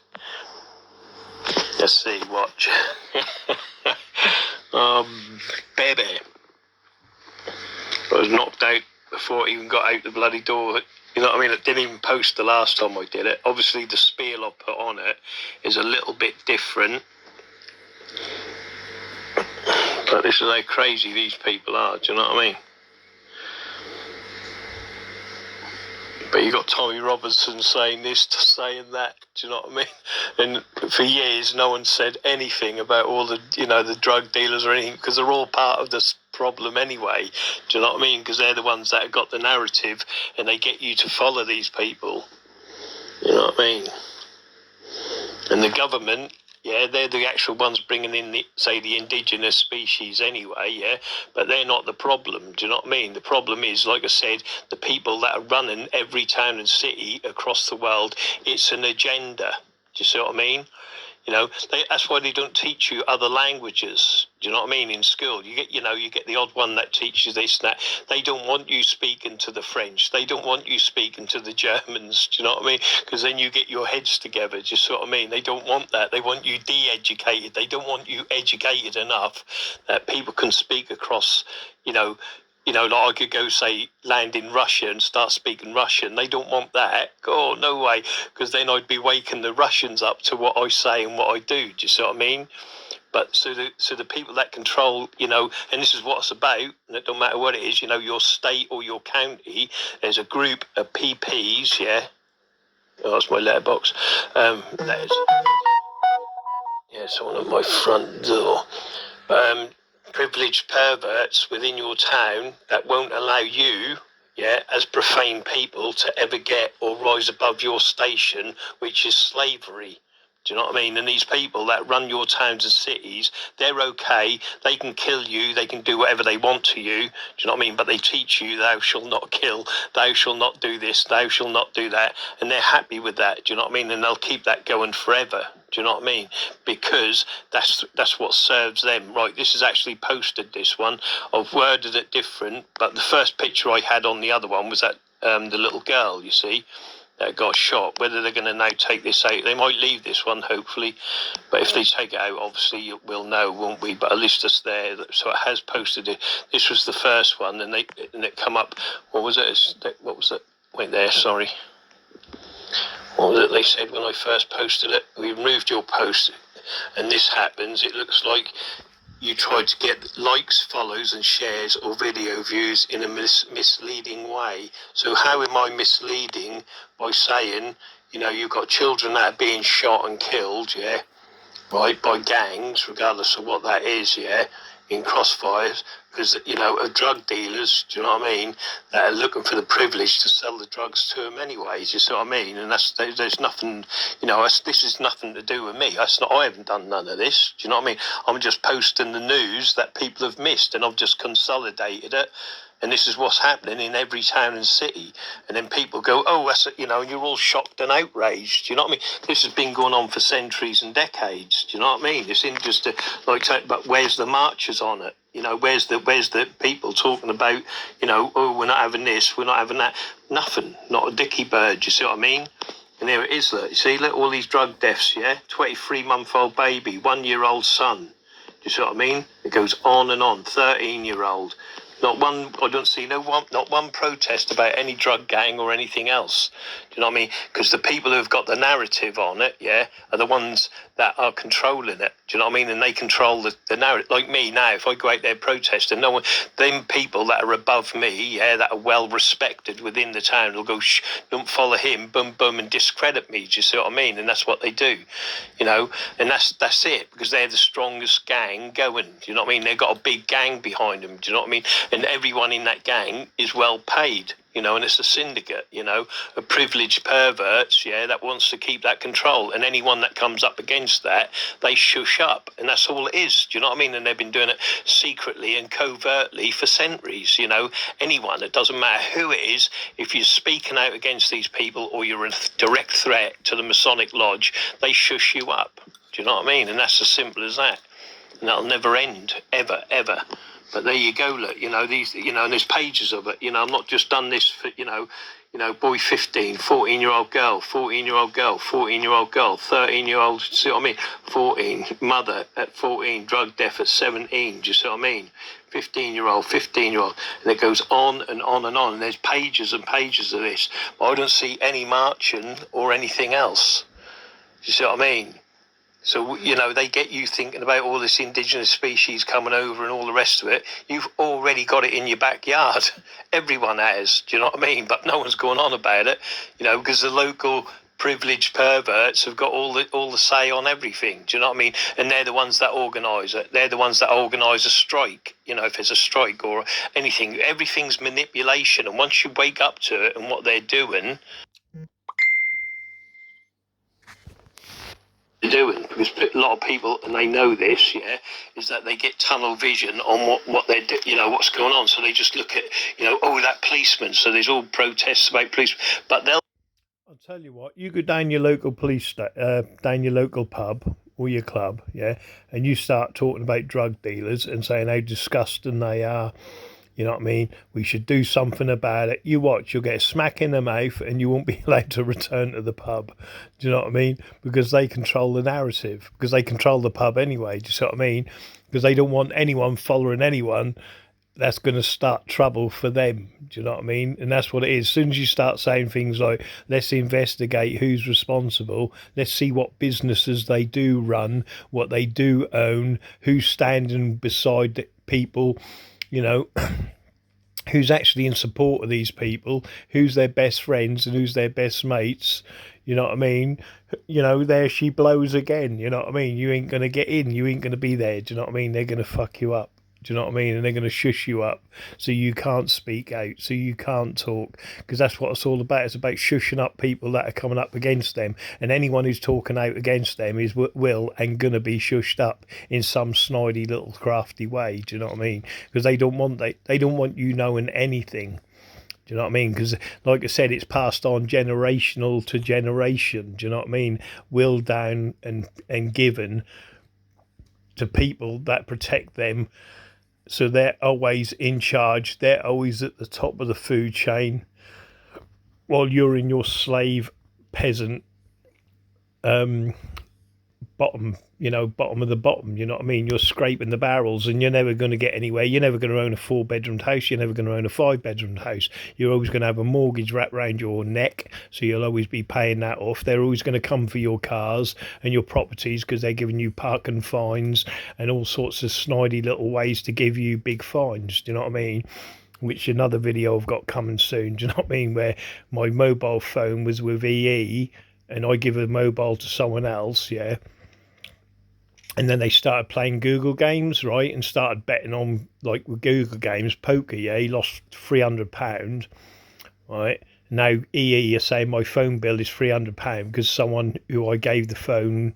Speaker 1: Let's see. Watch. Baby. I was knocked out before it even got out the bloody door. You know what I mean? It didn't even post the last time I did it. Obviously, the spiel I put on it is a little bit different. But this is how crazy these people are. Do you know what I mean? But you got Tommy Robinson saying this, saying that. Do you know what I mean? And for years, no one said anything about all the, the drug dealers or anything, because they're all part of this problem anyway. Do you know what I mean? Because they're the ones that have got the narrative, and they get you to follow these people. You know what I mean? And the government, yeah, they're the actual ones bringing in, the indigenous species anyway, yeah, but they're not the problem, do you know what I mean? The problem is, like I said, the people that are running every town and city across the world. It's an agenda, do you see what I mean? You know, that's why they don't teach you other languages. Do you know what I mean? In school, you get the odd one that teaches this and that. They don't want you speaking to the French. They don't want you speaking to the Germans. Do you know what I mean? Because then you get your heads together. Do you see what I mean? They don't want that. They want you de-educated. They don't want you educated enough that people can speak across, like I could go, say, land in Russia and start speaking Russian. They don't want that. Oh, no way, because then I'd be waking the Russians up to what I say and what I do. Do you see what I mean? But so the people that control, and this is what it's about, and it don't matter what it is, your state or your county, there's a group of PPs, yeah? Oh, that's my letterbox. Letters. Yeah, someone at my front door. Privileged perverts within your town that won't allow you, yeah, as profane people to ever get or rise above your station, which is slavery. Do you know what I mean? And these people that run your towns and cities, they're okay. They can kill you. They can do whatever they want to you. Do you know what I mean? But they teach you, thou shalt not kill. Thou shalt not do this. Thou shalt not do that. And they're happy with that. Do you know what I mean? And they'll keep that going forever. Do you know what I mean? Because that's what serves them. Right, this is actually posted, this one. I've worded it different. But the first picture I had on the other one was that the little girl, you see, that got shot. Whether they're going to now take this out, they might leave this one, hopefully, but if they take it out, obviously we'll know, won't we? But at least it's there, so it has posted it. This was the first one, and it come up. What was it? Wait there, sorry. What was it they said when I first posted it? We removed your post, and this happens. It looks like you tried to get likes, follows and shares or video views in a misleading way. So how am I misleading by saying, you've got children that are being shot and killed, yeah, right, by gangs, regardless of what that is, yeah, in crossfires, because, are drug dealers, do you know what I mean, that are looking for the privilege to sell the drugs to them anyways, you see what I mean? And there's nothing, this is nothing to do with me. I haven't done none of this, do you know what I mean? I'm just posting the news that people have missed, and I've just consolidated it. And this is what's happening in every town and city. And then people go, oh, that's it, and you're all shocked and outraged. Do you know what I mean? This has been going on for centuries and decades. Do you know what I mean? It's in just but where's the marchers on it? Where's the people talking about, oh, we're not having this, we're not having that. Nothing, not a dicky bird. Do you see what I mean? And there it is, look. You see, look, all these drug deaths, yeah? 23-month-old baby, 1-year-old son. Do you see what I mean? It goes on and on. 13-year-old. Not one, I don't see not one protest about any drug gang or anything else. Do you know what I mean? Because the people who have got the narrative on it, yeah, are the ones that are controlling it. Do you know what I mean? And they control the narrative. Like me now, if I go out there protesting, no one, them people that are above me, yeah, that are well respected within the town, will go, shh, don't follow him, boom, boom, and discredit me. Do you see what I mean? And that's what they do, and that's it, because they're the strongest gang going. Do you know what I mean? They've got a big gang behind them. Do you know what I mean? And everyone in that gang is well paid. And it's a syndicate, of privileged perverts, yeah, that wants to keep that control. And anyone that comes up against that, they shush up. And that's all it is, do you know what I mean? And they've been doing it secretly and covertly for centuries, Anyone, it doesn't matter who it is, if you're speaking out against these people or you're a direct threat to the Masonic Lodge, they shush you up. Do you know what I mean? And that's as simple as that. And that'll never end, ever, ever. But there you go, look, these, and there's pages of it, I'm not just done this for, boy 15, 14-year-old girl, 14-year-old girl, 14-year-old girl, 13-year-old, see what I mean? 14, mother at 14, drug death at 17, do you see what I mean? 15-year-old, and it goes on and on and on, and there's pages and pages of this, but I don't see any marching or anything else, do you see what I mean? So, they get you thinking about all this indigenous species coming over and all the rest of it. You've already got it in your backyard. Everyone has, do you know what I mean? But no one's going on about it, because the local privileged perverts have got all the say on everything, do you know what I mean? And they're the ones that organise it. They're the ones that organise a strike, if there's a strike or anything. Everything's manipulation. And once you wake up to it and what they're doing, doing, because a lot of people, and they know this, yeah, is that they get tunnel vision on what they're what's going on, so they just look at that policeman, so there's all protests about police, but they'll, I'll tell you what, you go down your local down your local pub or your club, yeah, and you start talking about drug dealers and saying how disgusting they are. You know what I mean? We should do something about it. You watch, you'll get a smack in the mouth and you won't be allowed to return to the pub. Do you know what I mean? Because they control the narrative. Because they control the pub anyway. Do you see what I mean? Because they don't want anyone following anyone that's going to start trouble for them. Do you know what I mean? And that's what it is. As soon as you start saying things like, let's investigate who's responsible, let's see what businesses they do run, what they do own, who's standing beside the people, who's actually in support of these people, who's their best friends and who's their best mates, you know what I mean? There she blows again, you know what I mean? You ain't going to get in, you ain't going to be there, do you know what I mean? They're going to fuck you up. Do you know what I mean? And they're going to shush you up so you can't speak out, so you can't talk, because that's what it's all about. It's about shushing up people that are coming up against them, and anyone who's talking out against them is will and going to be shushed up in some snidey little crafty way. Do you know what I mean? Because they don't want you knowing anything. Do you know what I mean? Because, like I said, it's passed on generational to generation. Do you know what I mean? Willed down and given to people that protect them. So they're always in charge. They're always at the top of the food chain, while you're in your slave peasant bottom of the bottom. You know what I mean? You're scraping the barrels, and you're never going to get anywhere. You're never going to own a 4-bedroom house. You're never going to own a 5-bedroom house. You're always going to have a mortgage wrapped around your neck, so you'll always be paying that off. They're always going to come for your cars and your properties, because they're giving you parking fines and all sorts of snidey little ways to give you big fines. Do you know what I mean? Which another video I've got coming soon. Do you know what I mean? Where my mobile phone was with EE, and I give a mobile to someone else, yeah. And then they started playing Google games, right? And started betting on, like, with Google games, poker, yeah? He lost £300, right? Now EE are saying my phone bill is £300 because someone who I gave the phone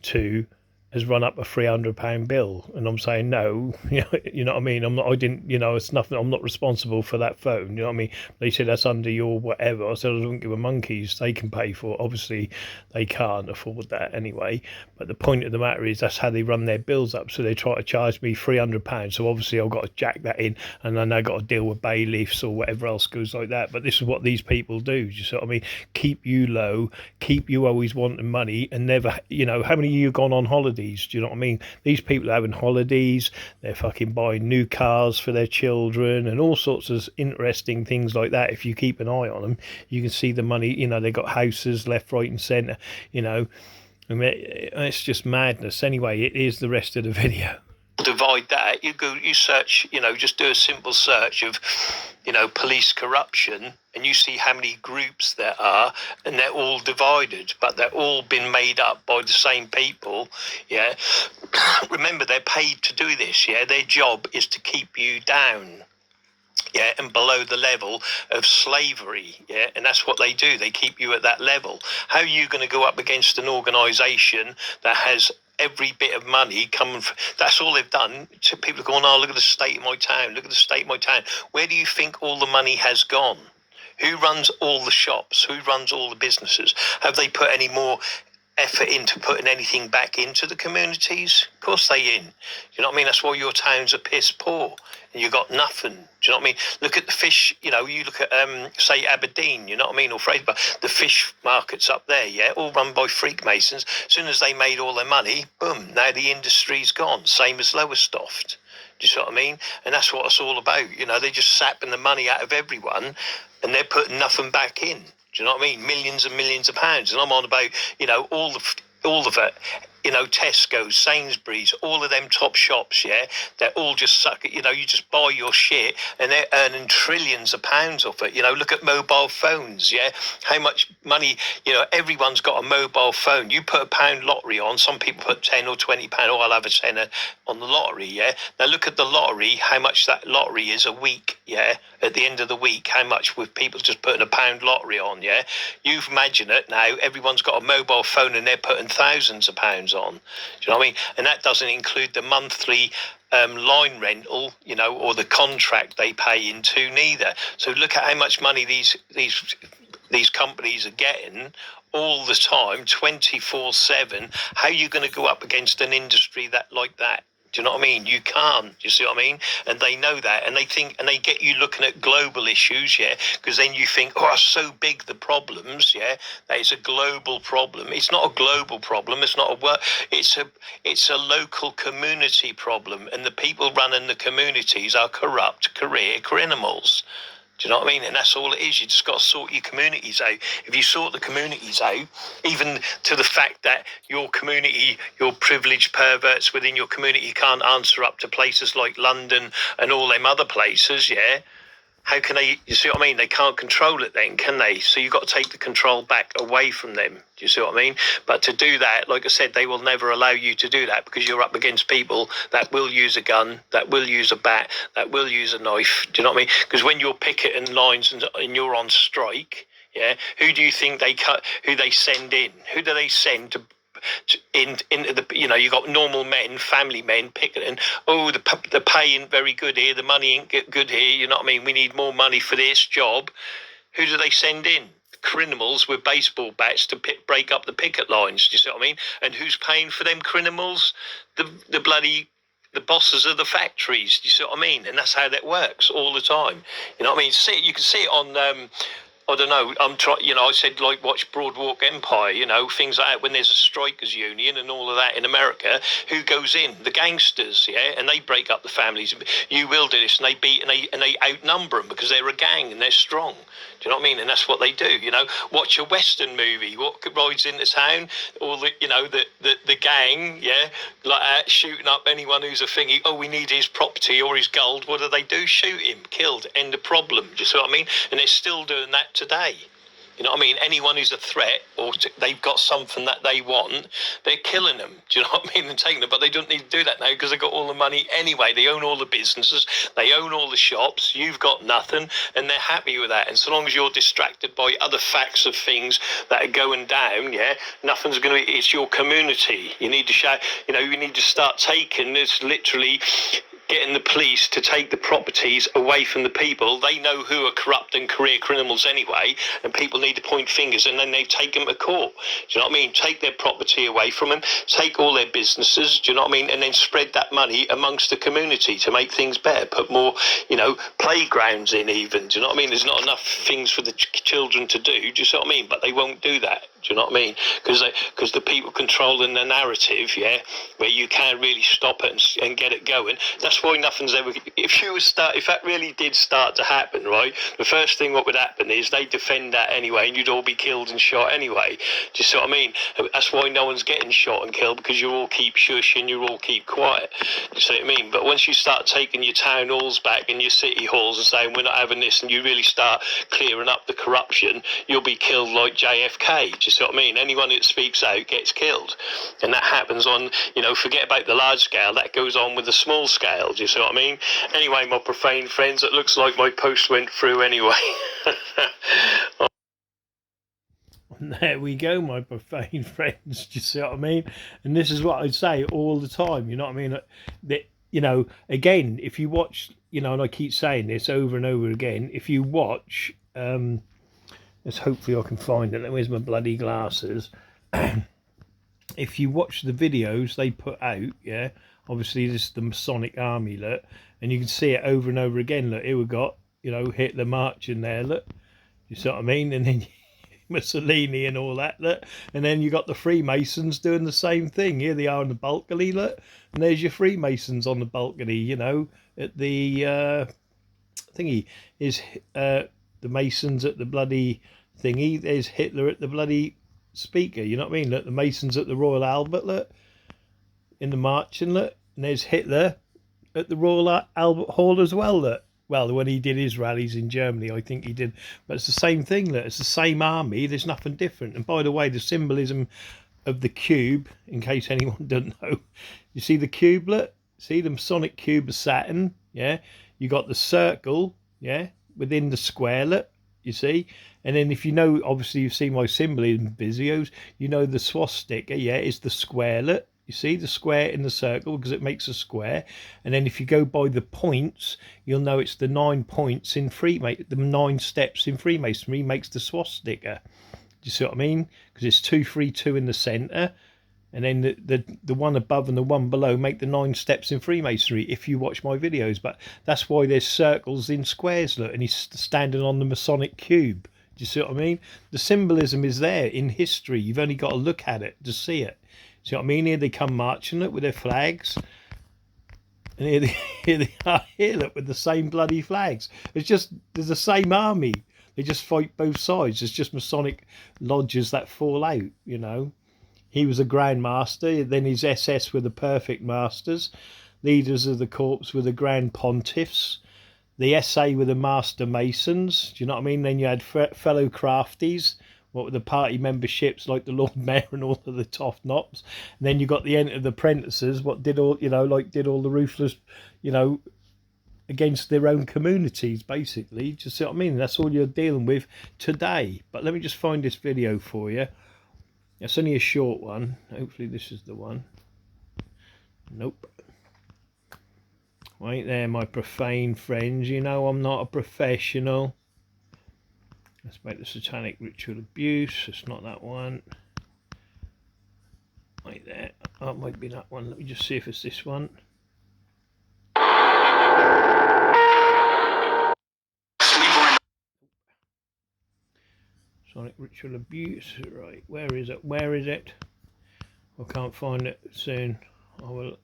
Speaker 1: to has run up a £300 bill, and I'm saying no, you know what I mean? It's nothing. I'm not responsible for that phone. You know what I mean? They said that's under your whatever. I said I don't give a monkeys. They can pay for it. Obviously, they can't afford that anyway. But the point of the matter is that's how they run their bills up. So they try to charge me £300. So obviously I've got to jack that in, and then I've got to deal with bailiffs or whatever else goes like that. But this is what these people do. You see what I mean? Keep you low, keep you always wanting money, and never. How many of you have gone on holiday? Do you know what I mean? These people are having holidays, they're fucking buying new cars for their children and all sorts of interesting things like that. If you keep an eye on them, you can see the money. They got houses left, right and centre, and it's just madness. Anyway, it is the rest of the video. Divide that, you search, just do a simple search of, police corruption, and you see how many groups there are, and they're all divided, but they're all been made up by the same people, yeah. Remember, they're paid to do this, yeah. Their job is to keep you down, yeah, and below the level of slavery, yeah, and that's what they do. They keep you at that level. How are you going to go up against an organisation that has every bit of money coming from? That's all they've done. To people are going, oh, look at the state of my town. Look at the state of my town. Where do you think all the money has gone? Who runs all the shops? Who runs all the businesses? Have they put any more effort into putting anything back into the communities? Of course they in. You know what I mean? That's why your towns are piss poor and you got nothing. Do you know what I mean? Look at the fish, you look at, say, Aberdeen, you know what I mean, or Fraser, the fish markets up there, yeah, all run by Freakmasons. As soon as they made all their money, boom, now the industry's gone, same as Lowestoft. Do you see what I mean? And that's what it's all about. They're just sapping the money out of everyone and they're putting nothing back in. Do you know what I mean? Millions and millions of pounds. And I'm on about, all of it. you know, Tesco's, Sainsbury's, all of them top shops, yeah, they're all just suck it. You know, you just buy your shit and they're earning trillions of pounds off it. You know, look at mobile phones, yeah, how much money, you know, everyone's got a mobile phone. You put a pound lottery on, some people put 10 or 20 pound, oh, I'll have a tenner on the lottery, yeah. Now look at the lottery, how much that lottery is a week, yeah, at the end of the week, how much with people just putting a pound lottery on, yeah. You imagine it now, everyone's got a mobile phone and they're putting thousands of pounds on. Do you know what I mean? And that doesn't include the monthly line rental, you know, or the contract they pay into neither. So look at how much money these companies are getting all the time, 24/7. How are you going to go up against an industry like that? Do you know what I mean? You can't. You see what I mean? And they know that, and they think, and they get you looking at global issues, yeah. Because then you think, oh, so big the problems, yeah. That is a global problem. It's not a global problem. It's not a work. It's a local community problem, and the people running the communities are corrupt career criminals. Do you know what I mean? And that's all it is. You just got to sort your communities out. If you sort the communities out, even to the fact that your community, your privileged perverts within your community can't answer up to places like London and all them other places, yeah? How can they, you see what I mean? They can't control it then, can they? So you've got to take the control back away from them. Do you see what I mean? But to do that, like I said, they will never allow you to do that because you're up against people that will use a gun, that will use a bat, that will use a knife. Do you know what I mean? Because when you're picketing lines and you're on strike, yeah, who do you think they cut? Who they send in? Who do they send to into the, you know, you got normal men, family men picketing, oh, the pay ain't very good here, the money ain't good here, you know what I mean, we need more money for this job. Who do they send in? Criminals with baseball bats to break up the picket lines. Do you see what I mean? And who's paying for them criminals? The bloody the bosses of the factories. Do you see what I mean? And that's how that works all the time. You know what I mean? You can see it on I don't know, you know, I said, like, watch Broadwalk Empire, you know, things like that, when there's a strikers union and all of that in America, who goes in? The gangsters, yeah, and they break up the families. You will do this, and they beat, and they outnumber them because they're a gang and they're strong. Do you know what I mean? And that's what they do, you know. Watch a Western movie, what rides into town, all the, you know, the gang, yeah, like that, shooting up anyone who's a thingy, oh, we need his property or his gold, what do? Shoot him, killed, end of problem. Do you see what I mean? And they're still doing that today. You know what I mean? Anyone who's a threat or they've got something that they want, they're killing them. Do you know what I mean? And taking them, but they don't need to do that now because they've got all the money anyway. They own all the businesses, they own all the shops. You've got nothing, and they're happy with that. And so long as you're distracted by other facts of things that are going down, yeah, nothing's going to. It's your community. You need to shout. You know, you need to start taking this literally. Getting the police to take the properties away from the people. They know who are corrupt and career criminals anyway, and people need to point fingers, and then they take them to court. Do you know what I mean? Take their property away from them, take all their businesses, do you know what I mean? And then spread that money amongst the community to make things better. Put more, you know, playgrounds in even. Do you know what I mean? There's not enough things for the children to do. Do you see what I mean? But they won't do that. Do you know what I mean? Because the people controlling the narrative, yeah, where you can't really stop it and get it going. That's why nothing's ever. If that really did start to happen, right? The first thing what would happen is they defend that anyway, and you'd all be killed and shot anyway. Do you see what I mean? That's why no one's getting shot and killed, because you all keep shush and you all keep quiet. Do you see what I mean? But once you start taking your town halls back and your city halls and saying we're not having this, and you really start clearing up the corruption, you'll be killed like JFK. Do you see what I mean? Anyone that speaks out gets killed, and that happens on, you know, forget about the large scale, that goes on with the small scale. Do you see what I mean? Anyway, my profane friends, it looks like my post went through anyway. There we go, my profane friends. Do you see what I mean? And this is what I say all the time. You know what I mean? That, you know, again, if you watch, you know, and I keep saying this over and over again, if you watch, let's hopefully I can find it. Where's my bloody glasses? If you watch the videos they put out, yeah, obviously this is the Masonic army, look, and you can see it over and over again. Look, here we got, you know, Hitler marching there, look. You see what I mean? And then Mussolini and all that, look. And then you got the Freemasons doing the same thing. Here they are on the balcony, look. And there's your Freemasons on the balcony, you know, at the thingy. Is the Masons at the bloody thingy. There's Hitler at the bloody speaker, you know what I mean? Look, the Masons at the Royal Albert, look. in the march, and look, and there's Hitler at the Royal Albert Hall as well. Look, well, when he did his rallies in Germany, I think he did, but it's the same thing. Look, it's the same army. There's nothing different. And by the way, the symbolism of the cube, in case anyone doesn't know, you see the cube, look, see the Masonic cube of Saturn, yeah, you got the circle, yeah, within the square, look, you see, and then if you know, obviously you've seen my symbolism videos, you know the swastika, yeah, is the square, look, you see the square in the circle because it makes a square. And then if you go by the points, you'll know it's the 9 points in the 9 steps in Freemasonry makes the swastika. Do you see what I mean? Because it's 2, 3, 2 in the centre, and then the one above and the one below make the 9 steps in Freemasonry, if you watch my videos. But that's why there's circles in squares, look, and he's standing on the Masonic cube. Do you see what I mean? The symbolism is there in history. You've only got to look at it to see it. See what I mean? Here they come marching, look, with their flags. And here they are, here, look, with the same bloody flags. There's the same army. They just fight both sides. It's just Masonic lodges that fall out, you know. He was a Grand Master. Then his SS were the Perfect Masters. Leaders of the Corps were the Grand Pontiffs. The SA were the Master Masons. Do you know what I mean? Then you had fellow crafties. What were the party memberships, like the Lord Mayor and all of the top knops. And then you got the entered apprentices, what did all, you know, like did all the ruthless, you know, against their own communities, basically. Do you see what I mean? That's all you're dealing with today. But let me just find this video for you. It's only a short one. Hopefully this is the one. Nope. Right there, my profane friends. You know I'm not a professional. Let's make the satanic ritual abuse. It's not that one. Right there. Oh, it might be that one. Let me just see if it's this one. Sonic ritual abuse. Right. Where is it? Where is it? I can't find it soon. I will.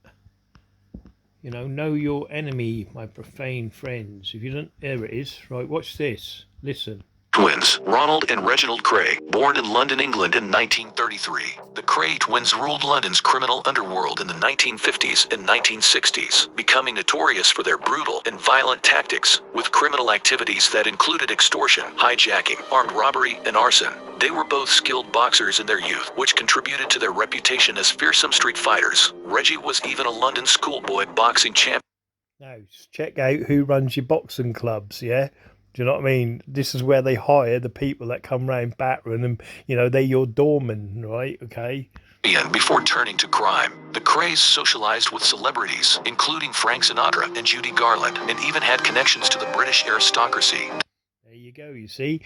Speaker 1: You know your enemy, my profane friends. If you don't, there it is. Right. Watch this. Listen.
Speaker 8: Twins, Ronald and Reginald Cray, born in London, England in 1933. The Cray twins ruled London's criminal underworld in the 1950s and 1960s, becoming notorious for their brutal and violent tactics, with criminal activities that included extortion, hijacking, armed robbery, and arson. They were both skilled boxers in their youth, which contributed to their reputation as fearsome street fighters. Reggie was even a London schoolboy boxing champion.
Speaker 1: Now, check out who runs your boxing clubs, yeah? Do you know what I mean? This is where they hire the people that come round battering them. You know, they're your doormen, right? Okay.
Speaker 8: Before turning to crime, the Crays socialized with celebrities, including Frank Sinatra and Judy Garland, and even had connections to the British aristocracy.
Speaker 1: There you go, you see.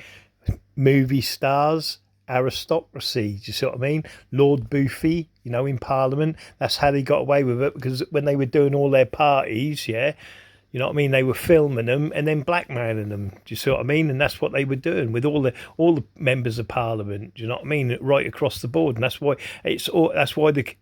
Speaker 1: Movie stars, aristocracy. Do you see what I mean? Lord Boofy, you know, in Parliament. That's how they got away with it, because when they were doing all their parties, yeah, you know what I mean? They were filming them and then blackmailing them. Do you see what I mean? And that's what they were doing with all the members of Parliament. Do you know what I mean? Right across the board, and that's why the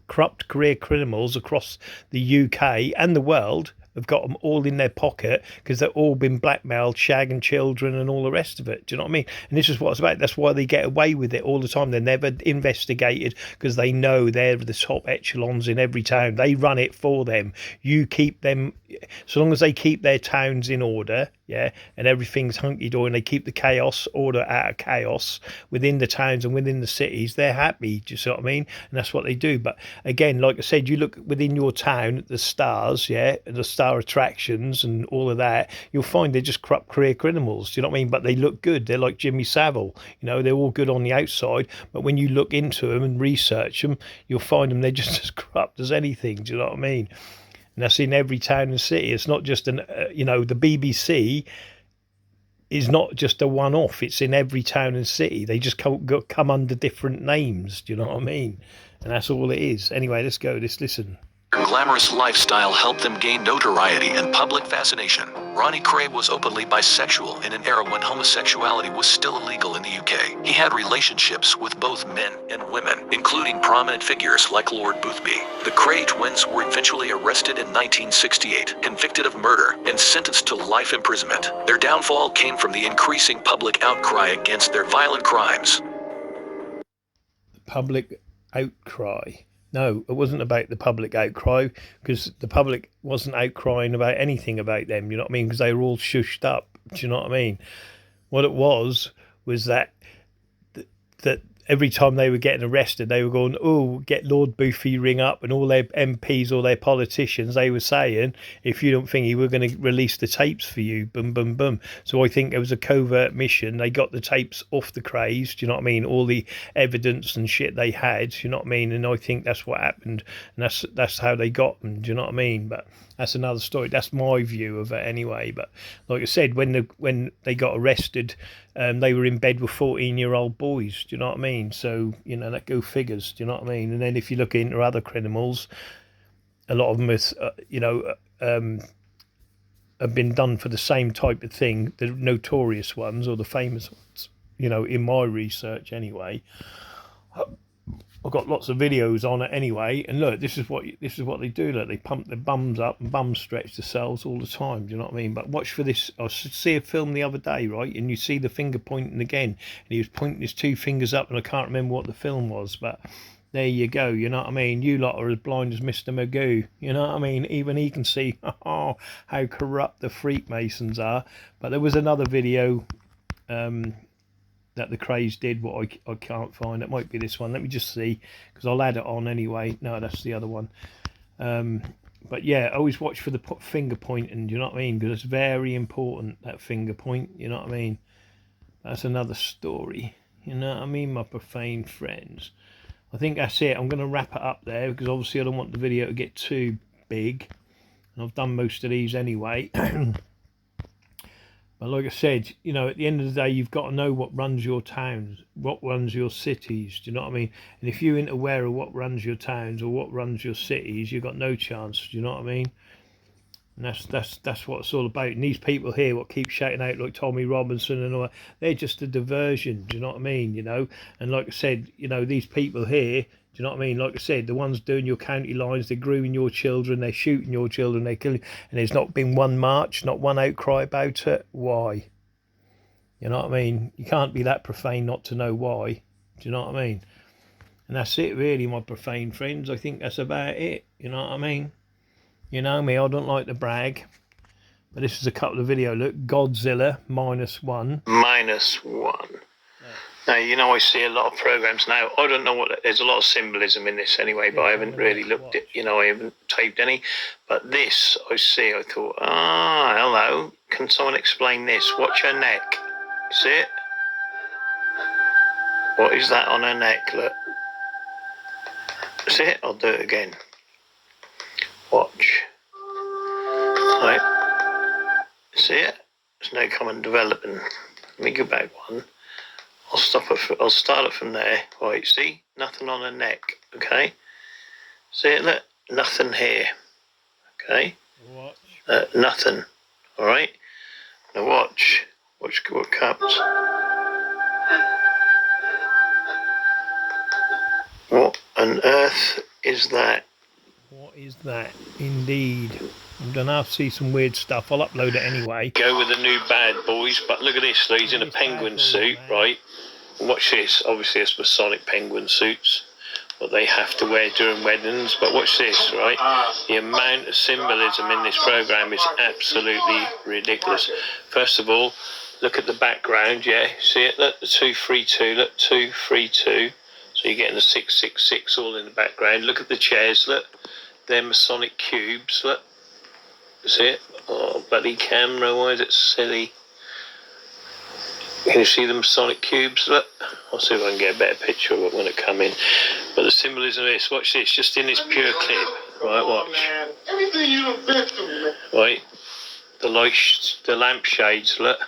Speaker 1: corrupt career criminals across the UK and the world have got them all in their pocket, because they've all been blackmailed, shagging children and all the rest of it. Do you know what I mean? And this is what it's about. That's why they get away with it all the time. They're never investigated, because they know they're the top echelons in every town. They run it for them. You keep them, so long as they keep their towns in order, yeah, and everything's hunky-dory, and they keep the order out of chaos within the towns and within the cities, they're happy. Do you see what I mean? And that's what they do. But again, like I said, you look within your town, the stars, yeah, the star attractions and all of that, you'll find they're just corrupt career criminals. Do you know what I mean? But they look good. They're like Jimmy Savile. You know, they're all good on the outside, but when you look into them and research them, you'll find them, they're just as corrupt as anything. Do you know what I mean? And that's in every town and city. It's not just you know, the BBC is not just a one-off. It's in every town and city. They just come under different names. Do you know what I mean? And that's all it is. Anyway, let's go. Let's listen.
Speaker 8: Their glamorous lifestyle helped them gain notoriety and public fascination. Ronnie Cray was openly bisexual in an era when homosexuality was still illegal in the UK. He had relationships with both men and women, including prominent figures like Lord Boothby. The Cray twins were eventually arrested in 1968, convicted of murder, and sentenced to life imprisonment. Their downfall came from the increasing public outcry against their violent crimes.
Speaker 1: The public outcry. No, it wasn't about the public outcry, because the public wasn't outcrying about anything about them, you know what I mean? Because they were all shushed up, do you know what I mean? What it was that that every time they were getting arrested, they were going, "Oh, get Lord Boofy ring up," and all their MPs, all their politicians, they were saying, "If you don't think he, we're going to release the tapes for you." Boom, boom, boom. So I think it was a covert mission. They got the tapes off the craze. Do you know what I mean? All the evidence and shit they had. Do you know what I mean? And I think that's what happened, and that's how they got them. Do you know what I mean? But that's another story. That's my view of it anyway. But like I said, when they got arrested, they were in bed with 14-year-old boys. Do you know what I mean? So, you know, that go figures. Do you know what I mean? And then if you look into other criminals, a lot of them have been done for the same type of thing, the notorious ones or the famous ones, you know, in my research anyway. I've got lots of videos on it anyway, and look, this is what they do. Look, they pump their bums up and bum stretch themselves all the time. Do you know what I mean? But watch for this. I see a film the other day, right, and you see the finger pointing again, and he was pointing his two fingers up, and I can't remember what the film was, but there you go. You know what I mean? You lot are as blind as Mr. Magoo. You know what I mean? Even he can see how corrupt the Freakmasons are. But there was another video. That the craze did, what I can't find. It might be this one. Let me just see, because I'll add it on anyway. No, that's the other one. But yeah, always watch for the finger pointing. Do you know what I mean? Because it's very important, that finger point. You know what I mean? That's another story. You know what I mean, my profane friends? I think that's it. I'm going to wrap it up there, because obviously I don't want the video to get too big, and I've done most of these anyway. But like I said, you know, at the end of the day, you've got to know what runs your towns, what runs your cities. Do you know what I mean? And if you ain't aware of what runs your towns or what runs your cities, you've got no chance. Do you know what I mean? And that's what it's all about. And these people here, what keep shouting out like Tommy Robinson and all that, they're just a diversion. Do you know what I mean? You know, and like I said, you know, these people here. Do you know what I mean? Like I said, the ones doing your county lines, they're grooming your children, they're shooting your children, they're killing, and there's not been one march, not one outcry about it. Why? You know what I mean? You can't be that profane not to know why. Do you know what I mean? And that's it really, my profane friends. I think that's about it. You know what I mean? You know me, I don't like to brag. But this is a couple of videos. Look, Godzilla -1. -1. Now, you know, I see a lot of programs now. I don't know what, there's a lot of symbolism in this anyway, but I haven't really looked at, you know, I haven't taped any. But this, I see, I thought, hello, can someone explain this? Watch her neck. See it? What is that on her neck? Look. See it? I'll do it again. Watch. Right. See it? There's no common development. Let me go back one. I'll start it from there. Right, see? Nothing on her neck, okay? See it? Look, nothing here, okay? Watch. Nothing, all right? Now watch. Watch what comes. What on earth is that? What is that? Indeed. I'm going to have to see some weird stuff. I'll upload it anyway. Go with the new bad boys, but look at this. He's in a penguin suit, right? Watch this. Obviously, it's Masonic penguin suits, what they have to wear during weddings. But watch this, right? The amount of symbolism in this program is absolutely ridiculous. First of all, look at the background, yeah? See it? Look, the 232. Look, 232. So you're getting the 666 all in the background. Look at the chairs. Look, they're Masonic cubes. Look. See it? Oh, bloody camera. Why is it silly? Can you see the Masonic cubes? Look. I'll see if I can get a better picture of it when it come in. But the symbolism of this, watch this, just in this pure clip. Right, watch. Everything you've been through. Right. The lights, the lampshades, look.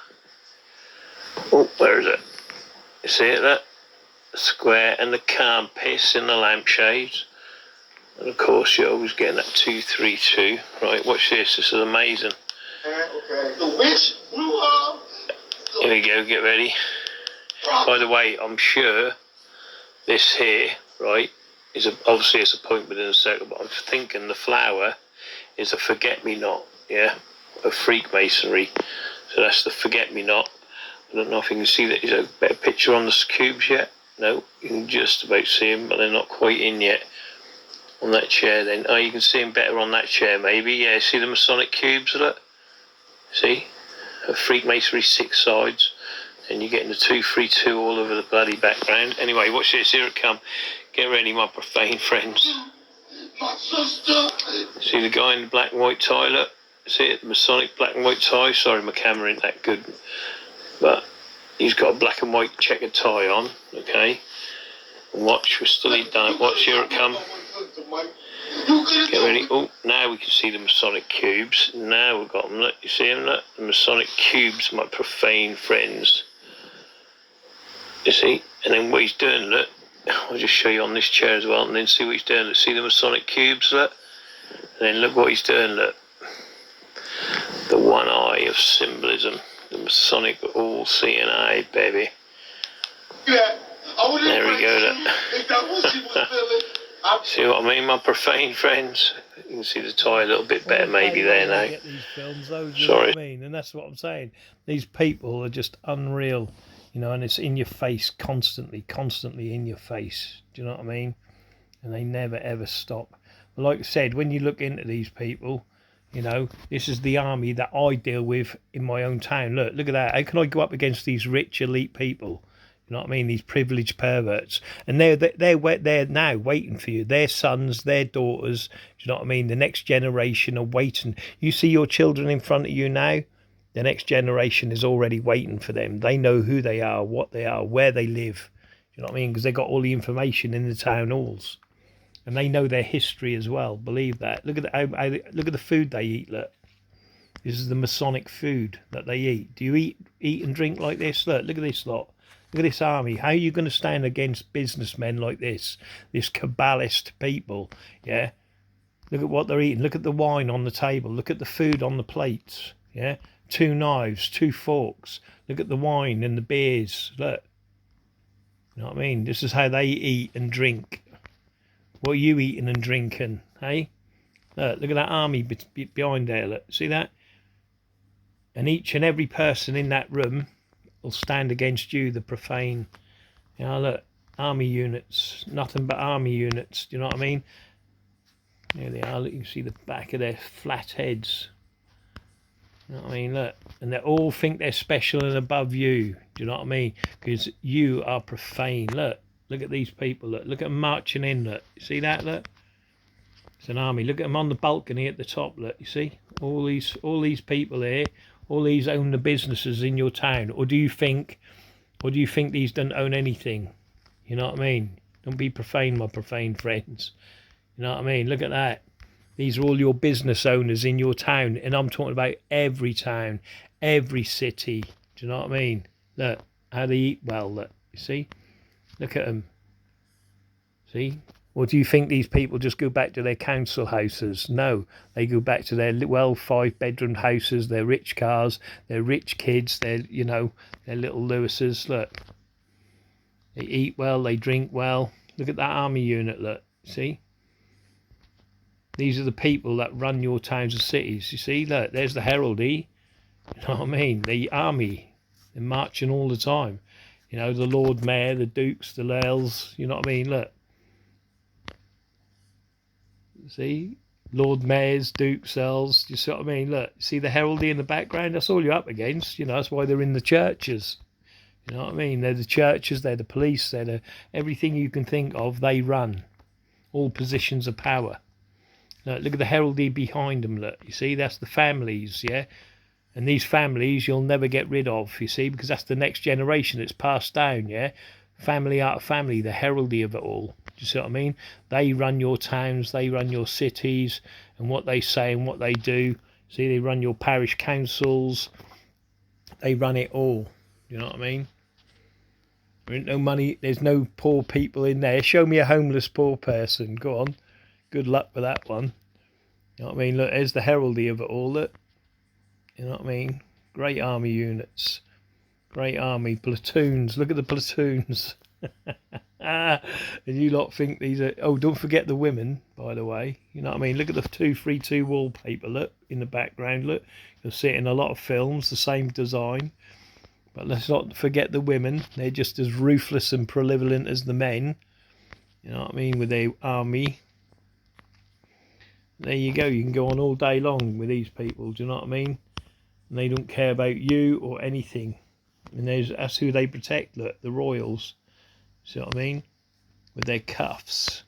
Speaker 1: Oh, where is it? You see it, look? The square and the calm piss in the lampshades. And of course, you're always getting that 232. Right, watch this. This is amazing. Okay. The witch blew off. Here we go. Get ready. By the way, I'm sure this here, right, is obviously it's a point within a circle, but I'm thinking the flower is a forget-me-not, yeah, of Freakmasonry. So that's the forget-me-not. I don't know if you can see that. Is there a better picture on the cubes yet? No, you can just about see them, but they're not quite in yet. on that chair then. Oh, you can see him better on that chair maybe. Yeah, see the Masonic cubes, look? See? A Freemasonry 6 sides. And you're getting the 232 all over the bloody background. Anyway, watch this, here it come. Get ready, my profane friends.
Speaker 5: My sister.
Speaker 1: See the guy in the black and white tie, look? See it? Masonic black and white tie. Sorry, my camera ain't that good. But he's got a black and white checkered tie on, okay? And watch, we're still ain't done. Watch, here it come. Get ready. Oh, now we can see the Masonic cubes. Now we've got them, look. You see them, look? The Masonic cubes, my profane friends. You see? And then what he's doing, look. I'll just show you on this chair as well, and then see what he's doing. Look, see the Masonic cubes, look? And then look what he's doing, look. The one eye of symbolism. The Masonic all-seeing eye, baby.
Speaker 5: Yeah,
Speaker 1: there we go, look. See what I mean, my profane friends? You can see the tie a little bit better maybe there now.
Speaker 9: Get these films, those, you
Speaker 1: Sorry.
Speaker 9: know what I mean? And that's what I'm saying. These people are just unreal, you know, and it's in your face constantly in your face. Do you know what I mean? And they never ever stop. But like I said, when you look into these people, you know, this is the army that I deal with in my own town. Look at that. How can I go up against these rich elite people? You know what I mean? These privileged perverts, and they're now waiting for you. Their sons, their daughters. Do you know what I mean? The next generation are waiting. You see your children in front of you now. The next generation is already waiting for them. They know who they are, what they are, where they live. Do you know what I mean? Because they got all the information in the town halls, and they know their history as well. Believe that. Look at look at the food they eat. Look, this is the Masonic food that they eat. Do you eat and drink like this? Look at this lot. Look at this army. How are you going to stand against businessmen like this Kabbalist people? Yeah. Look at what they're eating. Look at the wine on the table. Look at the food on the plates. Yeah. 2 knives, 2 forks. Look at the wine and the beers. Look. You know what I mean? This is how they eat and drink. What are you eating and drinking? Hey? Look at that army behind there. Look. See that? And each and every person in that room will stand against you, the profane. You know, look, army units, nothing but army units. Do you know what I mean? There they are. Look, you can see the back of their flat heads. You know what I mean? Look, and they all think they're special and above you. Do you know what I mean? Because you are profane. Look at these people. Look at them marching in. Look, you see that? Look, it's an army. Look at them on the balcony at the top. Look, you see all these people here. All these own the businesses in your town, or do you think these don't own anything? You know what I mean? Don't be profane, my profane friends. You know what I mean? Look at that. These are all your business owners in your town, and I'm talking about every town, every city. Do you know what I mean? Look how they eat well. Look, you see? Look at them. See? Or do you think these people just go back to their council houses? No, they go back to their 5-bedroom houses, their rich cars, their rich kids, their little Lewises. Look, they eat well, they drink well. Look at that army unit. Look, see? These are the people that run your towns and cities. You see? Look, there's the heraldry. You know what I mean? The army, they're marching all the time. You know, the Lord Mayor, the Dukes, the Earls. You know what I mean? Look. See, Lord Mayors, Dukes, Earls. You see what I mean? Look, see the heraldry in the background. That's all you're up against. You know, that's why they're in the churches. You know what I mean? They're the churches. They're the police. They're everything you can think of. They run all positions of power. Look at the heraldry behind them. Look, you see, that's the families. Yeah, and these families you'll never get rid of. You see, because that's the next generation. It's passed down. Yeah, family out of family. The heraldry of it all. Do you see what I mean? They run your towns, they run your cities, and what they say and what they do. See, they run your parish councils. They run it all. You know what I mean? There ain't no money. There's no poor people in there. Show me a homeless poor person. Go on. Good luck with that one. You know what I mean? Look, there's the heraldry of it all. Look. You know what I mean? Great army units. Great army. Platoons. Look at the platoons. And you lot think these are... Oh, don't forget the women, by the way. You know what I mean? Look at the 232 wallpaper, look, in the background, look. You'll see it in a lot of films, the same design. But let's not forget the women. They're just as ruthless and prevalent as the men. You know what I mean? With their army. There you go. You can go on all day long with these people. Do you know what I mean? And they don't care about you or anything. And that's who they protect. Look, the royals. See what I mean? With their cuffs.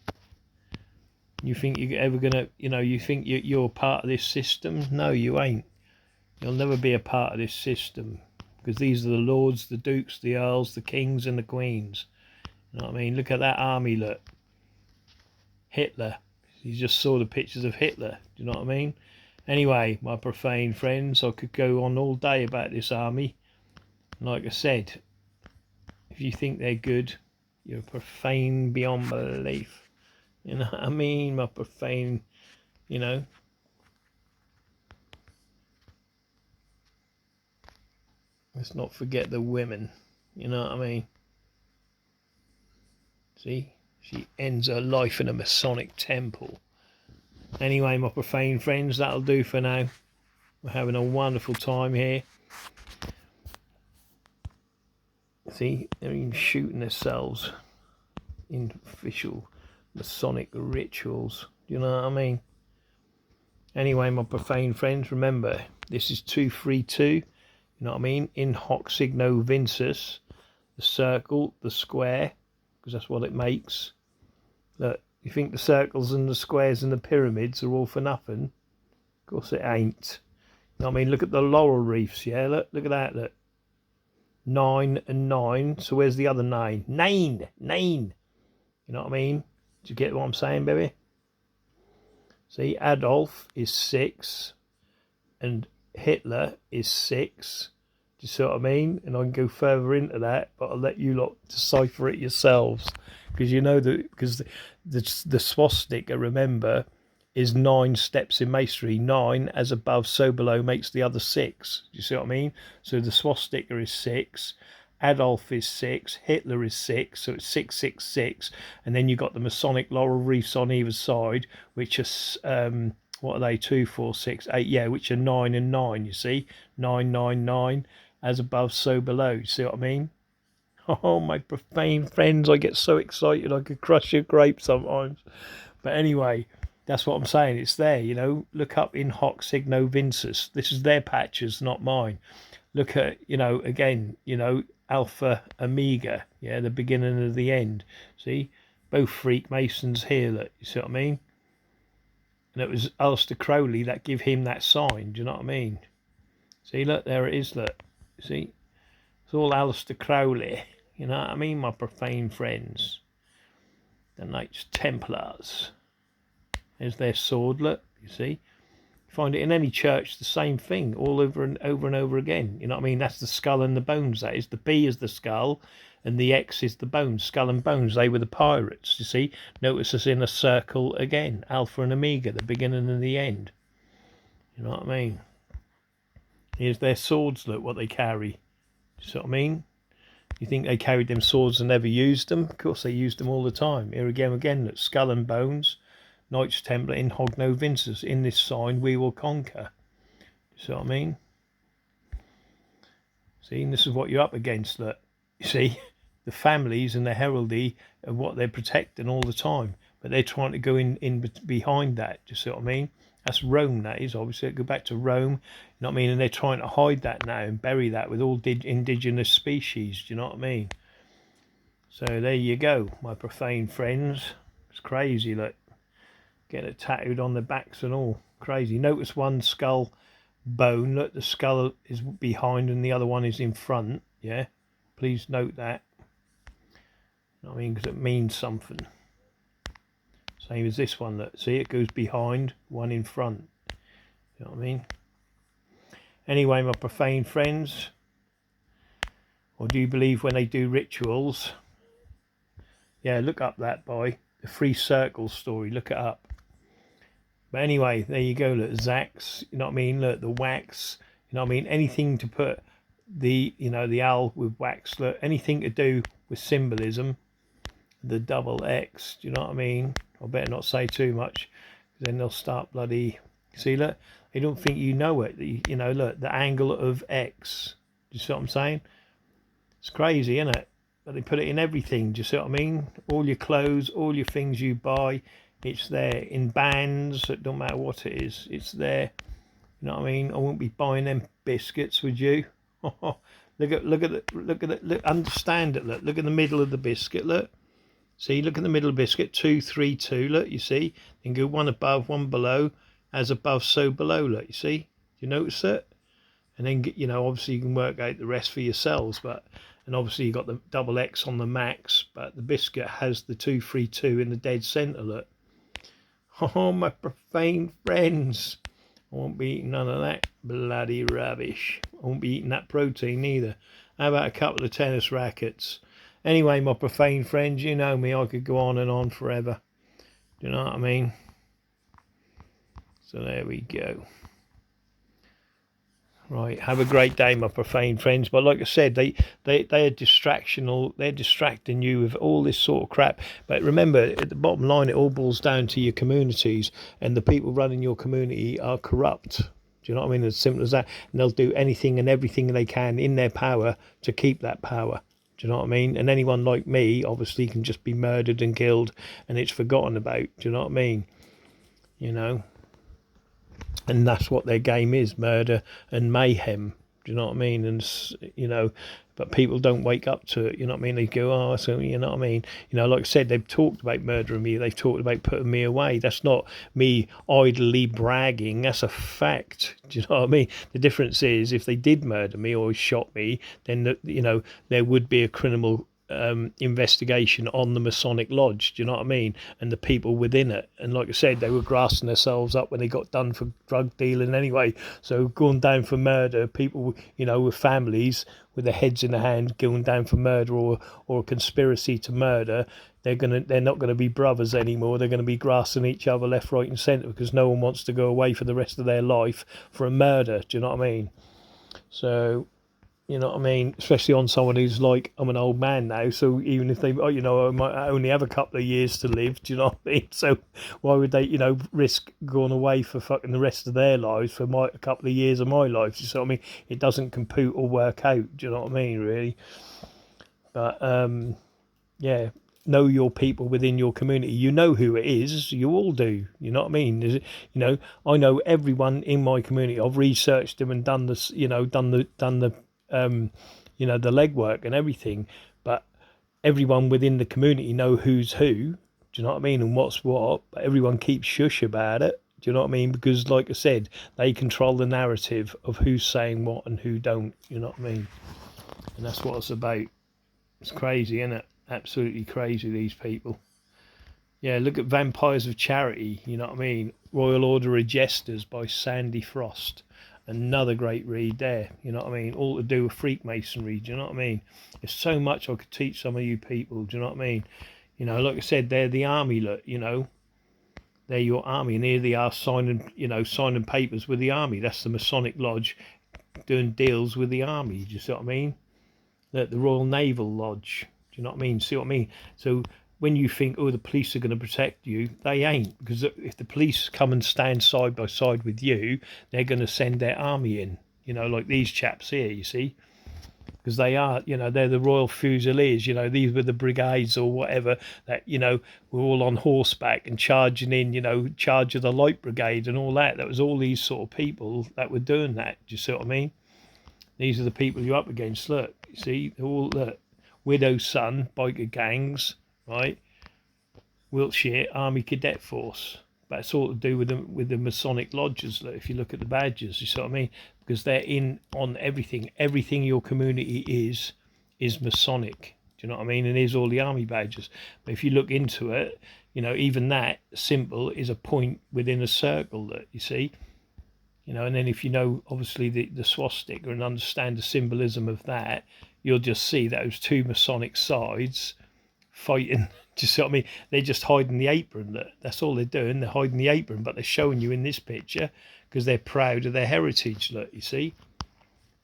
Speaker 9: You think you're ever gonna, you think you're part of this system? No, you ain't. You'll never be a part of this system, because these are the lords, the dukes, the earls, the kings, and the queens. You know what I mean? Look at that army. Look, Hitler. You just saw the pictures of Hitler. Do you know what I mean? Anyway, my profane friends, I could go on all day about this army. Like I said, if you think they're good, you're profane beyond belief. You know what I mean? My profane, Let's not forget the women. You know what I mean? See? She ends her life in a Masonic temple. Anyway, my profane friends, that'll do for now. We're having a wonderful time here. See? They're even shooting themselves in official Masonic rituals. Do you know what I mean? Anyway, my profane friends, remember, this is 232. You know what I mean? In hoc signo vinces. The circle, the square, because that's what it makes. Look, you think the circles and the squares and the pyramids are all for nothing? Of course it ain't. You know what I mean? Look at the laurel wreaths, yeah? Look at that, look. 9 and 9. So where's the other 9? 9! You know what I mean? Do you get what I'm saying, baby? See, Adolf is 6 and Hitler is 6. Do you see what I mean? And I can go further into that, but I'll let you lot decipher it yourselves, because the swastika, remember, is 9 steps in masonry. 9 as above, so below makes the other 6. Do you see what I mean? So the swastika is 6. Adolf is 6, Hitler is 6, so it's 666, and then you've got the Masonic laurel wreaths on either side, which are what are they? 2, 4, 6, 8, yeah, which are 9 and 9. You see, 9, 9, 9, as above, so below. You see what I mean? Oh, my profane friends, I get so excited I could crush your grape sometimes. But anyway, that's what I'm saying. It's there, Look up in hoc signo vinces. This is their patches, not mine. Look at, again, Alpha Omega, yeah, the beginning of the end. See, both Freemasons here, look, you see what I mean? And it was Aleister Crowley that gave him that sign, do you know what I mean? See, look, there it is, look, see? It's all Aleister Crowley, you know what I mean, my profane friends? The Knights Templars. There's their sword, look, you see? Find it in any church, the same thing, all over and over again. You know what I mean? That's the skull and the bones. That is, the B is the skull, and the X is the bones. Skull and bones. They were the pirates. You see? Notice us in a circle again. Alpha and Omega, the beginning and the end. You know what I mean? Here's their swords. Look what they carry. You see what I mean? You think they carried them swords and never used them? Of course, they used them all the time. Here again. Look, skull and bones. Knights Templar in hoc no vinces. In this sign we will conquer. You see what I mean? See, and this is what you're up against. Look, you see, the families and the heraldry of what they're protecting all the time, but they're trying to go in behind that. Do you see what I mean? That's Rome. That is, obviously, go back to Rome. You know what I mean? And they're trying to hide that now and bury that with all indigenous species. Do you know what I mean? So there you go, my profane friends. It's crazy. Look. Get it tattooed on their backs and all. Crazy. Notice one skull bone. Look, the skull is behind and the other one is in front. Yeah. Please note that. You know what I mean? Because it means something. Same as this one. Look. See, it goes behind, one in front. You know what I mean? Anyway, my profane friends. Or do you believe when they do rituals? Yeah, look up that, boy. The 3 circles story. Look it up. But anyway, there you go. Look, Zax, you know what I mean? Look, the wax, you know what I mean? Anything to put the owl with wax, look, anything to do with symbolism, the double X, do you know what I mean? I better not say too much, because then they'll start bloody, see, look, they don't think you know it, look, the angle of X, do you see what I'm saying? It's crazy, isn't it? But they put it in everything, do you see what I mean? All your clothes, all your things you buy,
Speaker 1: It's there in bands. It don't matter what it is. It's there. You know what I mean? I wouldn't be buying them biscuits, would you? Look at it. Look, understand it. Look at the middle of the biscuit. Look. See, look at the middle of the biscuit. 2, 3, 2. Look, you see. Then go one above, one below. As above, so below. Look, you see. Do you notice it? And then, you know, obviously you can work out the rest for yourselves. And obviously you got the double X on the max. But the biscuit has the 2, 3, 2 in the dead centre. Look. Oh, my profane friends. I won't be eating none of that bloody rubbish. I won't be eating that protein either. How about a couple of tennis rackets? Anyway, my profane friends, you know me, I could go on and on forever. Do you know what I mean? So there we go. Right, have a great day, my profane friends. But like I said, they are distractional. They're distracting you with all this sort of crap. But remember, at the bottom line, it all boils down to your communities, and the people running your community are corrupt. Do you know what I mean? As simple as that. And they'll do anything and everything they can in their power to keep that power. Do you know what I mean? And anyone like me, obviously, can just be murdered and killed, and it's forgotten about. Do you know what I mean? You know? And that's what their game is, murder and mayhem. Do you know what I mean? And, you know, but people don't wake up to it. You know what I mean? They go, oh, so, you know what I mean? You know, like I said, they've talked about murdering me. They've talked about putting me away. That's not me idly bragging. That's a fact. Do you know what I mean? The difference is if they did murder me or shot me, then, you know, there would be a criminal investigation on the Masonic Lodge. Do you know what I mean? And the people within it. And like I said, they were grassing themselves up when they got done for drug dealing anyway. So going down for murder, people, you know, with families with their heads in the hand going down for murder or a conspiracy to murder, they're not gonna be brothers anymore. They're gonna be grassing each other left, right and centre, because no one wants to go away for the rest of their life for a murder. Do you know what I mean? So, you know what I mean? Especially on someone who's like, I'm an old man now, so even if they, you know, I might only have a couple of years to live, do you know what I mean? So why would they, you know, risk going away for fucking the rest of their lives for a couple of years of my life? Do you know what I mean? It doesn't compute or work out, do you know what I mean, really? But, yeah, know your people within your community. You know who it is. You all do. You know what I mean? You know, I know everyone in my community. I've researched them and done this, you know, done the you know, the legwork and everything, but everyone within the community know who's who. Do you know what I mean? And what's what, but everyone keeps shush about it. Do you know what I mean? Because like I said, they control the narrative of who's saying what and who don't. You know what I mean? And that's what it's about. It's crazy, isn't it? Absolutely crazy, these people. Yeah, look at Vampires of Charity. You know what I mean? Royal Order of Jesters by Sandy Frost. Another great read there, you know what I mean? All to do with Freemasonry, do you know what I mean? There's so much I could teach some of you people, do you know what I mean? You know, like I said, they're the army, look, you know. They're your army, and here they are signing, you know, signing papers with the army. That's the Masonic Lodge doing deals with the army, do you see what I mean? Look, the Royal Naval Lodge, do you know what I mean? See what I mean? So when you think, oh, the police are going to protect you, they ain't. Because if the police come and stand side by side with you, they're going to send their army in, you know, like these chaps here, you see. Because they are, you know, they're the Royal Fusiliers, you know, these were the brigades or whatever that, you know, were all on horseback and charging in, you know, charge of the Light Brigade and all that. That was all these sort of people that were doing that. Do you see what I mean? These are the people you're up against. Look, you see, they're all, look, Widow's Son, biker gangs, right? Wiltshire Army Cadet Force. That's all to do with the Masonic lodges. If you look at the badges, you see what I mean? Because they're in on everything. Everything your community is Masonic. Do you know what I mean? And here's all the army badges. But if you look into it, you know, even that symbol is a point within a circle. That you see. You know, and then if you know obviously the swastika and understand the symbolism of that, you'll just see those two Masonic sides fighting. Do you see what I mean? They're just hiding the apron. Look, that's all they're doing. They're hiding the apron, but they're showing you in this picture because they're proud of their heritage. Look, you see?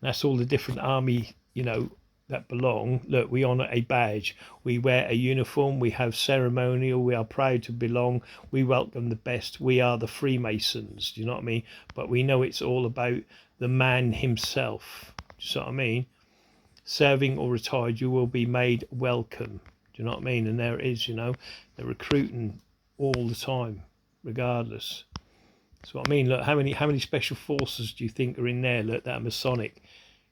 Speaker 1: That's all the different army, you know, that belong. Look, we honour a badge. We wear a uniform. We have ceremonial. We are proud to belong. We welcome the best. We are the Freemasons. Do you know what I mean? But we know it's all about the man himself. Do you see what I mean? Serving or retired, you will be made welcome. Do you know what I mean? And there it is, you know, they're recruiting
Speaker 9: all the time, regardless. So what I mean, look, how many special forces do you think are in there? Look, that are Masonic.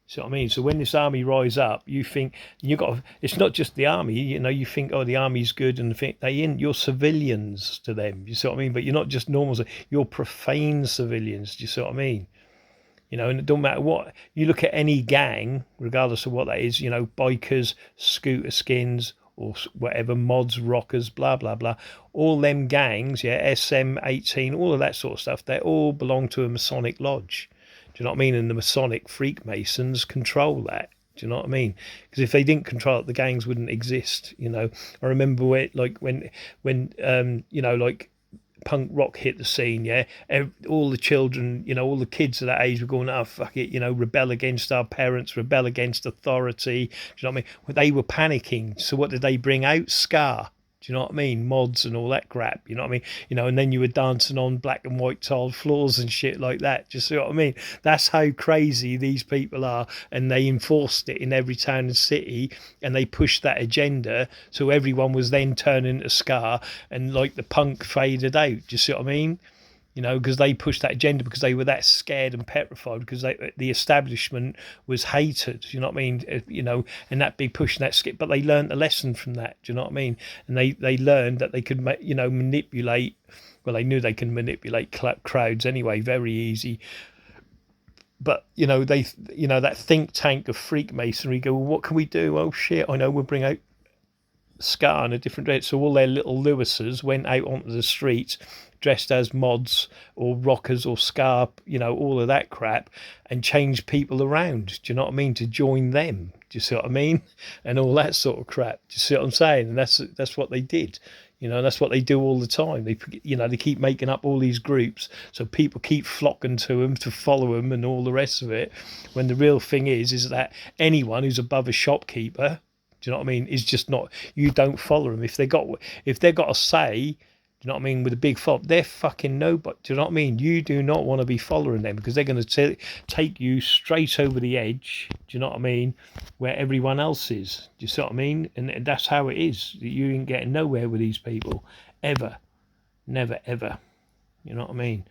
Speaker 9: So what I mean, so when this army rise up, you think it's not just the army. You think, oh, the army's good, and think you're civilians to them. You see what I mean? But you're not just normals. You're profane civilians. Do you see what I mean? And it don't matter what you look at, any gang, regardless of what that is. Bikers, scooter skins, or whatever, mods, rockers, blah blah blah. All them gangs, yeah, SM18, all of that sort of stuff. They all belong to a Masonic lodge. Do you know what I mean? And the Masonic Freakmasons control that. Do you know what I mean? Because if they didn't control it, the gangs wouldn't exist. I remember when punk rock hit the scene, yeah, all the children, all the kids of that age were going, oh, fuck it, rebel against our parents, rebel against authority. Do you know what I mean? Well, they were panicking. So what did they bring out? Ska. Do you know what I mean? Mods and all that crap. You know what I mean? And then you were dancing on black and white tiled floors and shit like that. Do you see what I mean? That's how crazy these people are. And they enforced it in every town and city, and they pushed that agenda. So everyone was then turning into ska, and like the punk faded out. Do you see what I mean? Because they pushed that agenda because they were that scared and petrified, because the establishment was hated. You know what I mean? And that big push and that skip. But they learned a lesson from that. Do you know what I mean? And they learned that they could, manipulate. Well, they knew they can manipulate crowds anyway, very easy. But that think tank of Freakmasonry go, well, what can we do? Oh shit, I know, we'll bring out ska in a different direction. So all their little Lewises went out onto the streets dressed as mods or rockers or ska, all of that crap, and changed people around. Do you know what I mean? To join them. Do you see what I mean? And all that sort of crap. Do you see what I'm saying? And that's what they did. That's what they do all the time. They keep making up all these groups, so people keep flocking to them to follow them and all the rest of it. When the real thing is that anyone who's above a shopkeeper, do you know what I mean, is just not. You don't follow them. If they got a say, do you know what I mean, with a big fob, they're fucking nobody. Do you know what I mean? You do not want to be following them, because they're going to take you straight over the edge. Do you know what I mean? Where everyone else is. Do you see what I mean? And that's how it is. You ain't getting nowhere with these people ever, never ever. You know what I mean?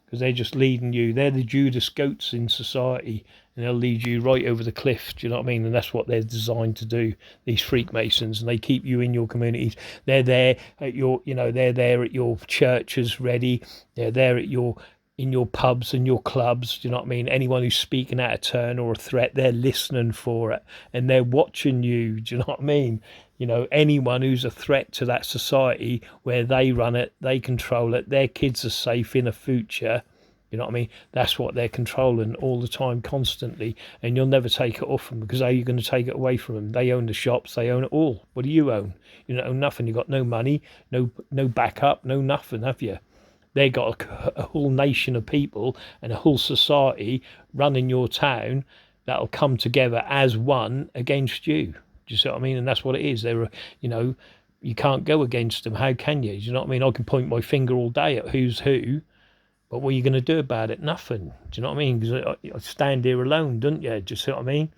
Speaker 9: Because they're just leading you. They're the Judas goats in society, and they'll lead you right over the cliff. Do you know what I mean? And that's what they're designed to do, these Freakmasons. And they keep you in your communities. They're there at they're there at your churches ready. They're there in your pubs and your clubs. Do you know what I mean? Anyone who's speaking out of turn or a threat, they're listening for it, and they're watching you. Do you know what I mean? Anyone who's a threat to that society where they run it, they control it, their kids are safe in a future. You know what I mean? That's what they're controlling all the time, constantly. And you'll never take it off them, because how are you going to take it away from them? They own the shops, they own it all. What do you own? You don't own nothing. You've got no money, no backup, no nothing, have you? They got a whole nation of people and a whole society running your town that'll come together as one against you. Do you see what I mean? And that's what it is. You can't go against them. How can you? Do you know what I mean? I can point my finger all day at who's who, but what are you going to do about it? Nothing. Do you know what I mean? Because I stand here alone, don't you? Do you see what I mean?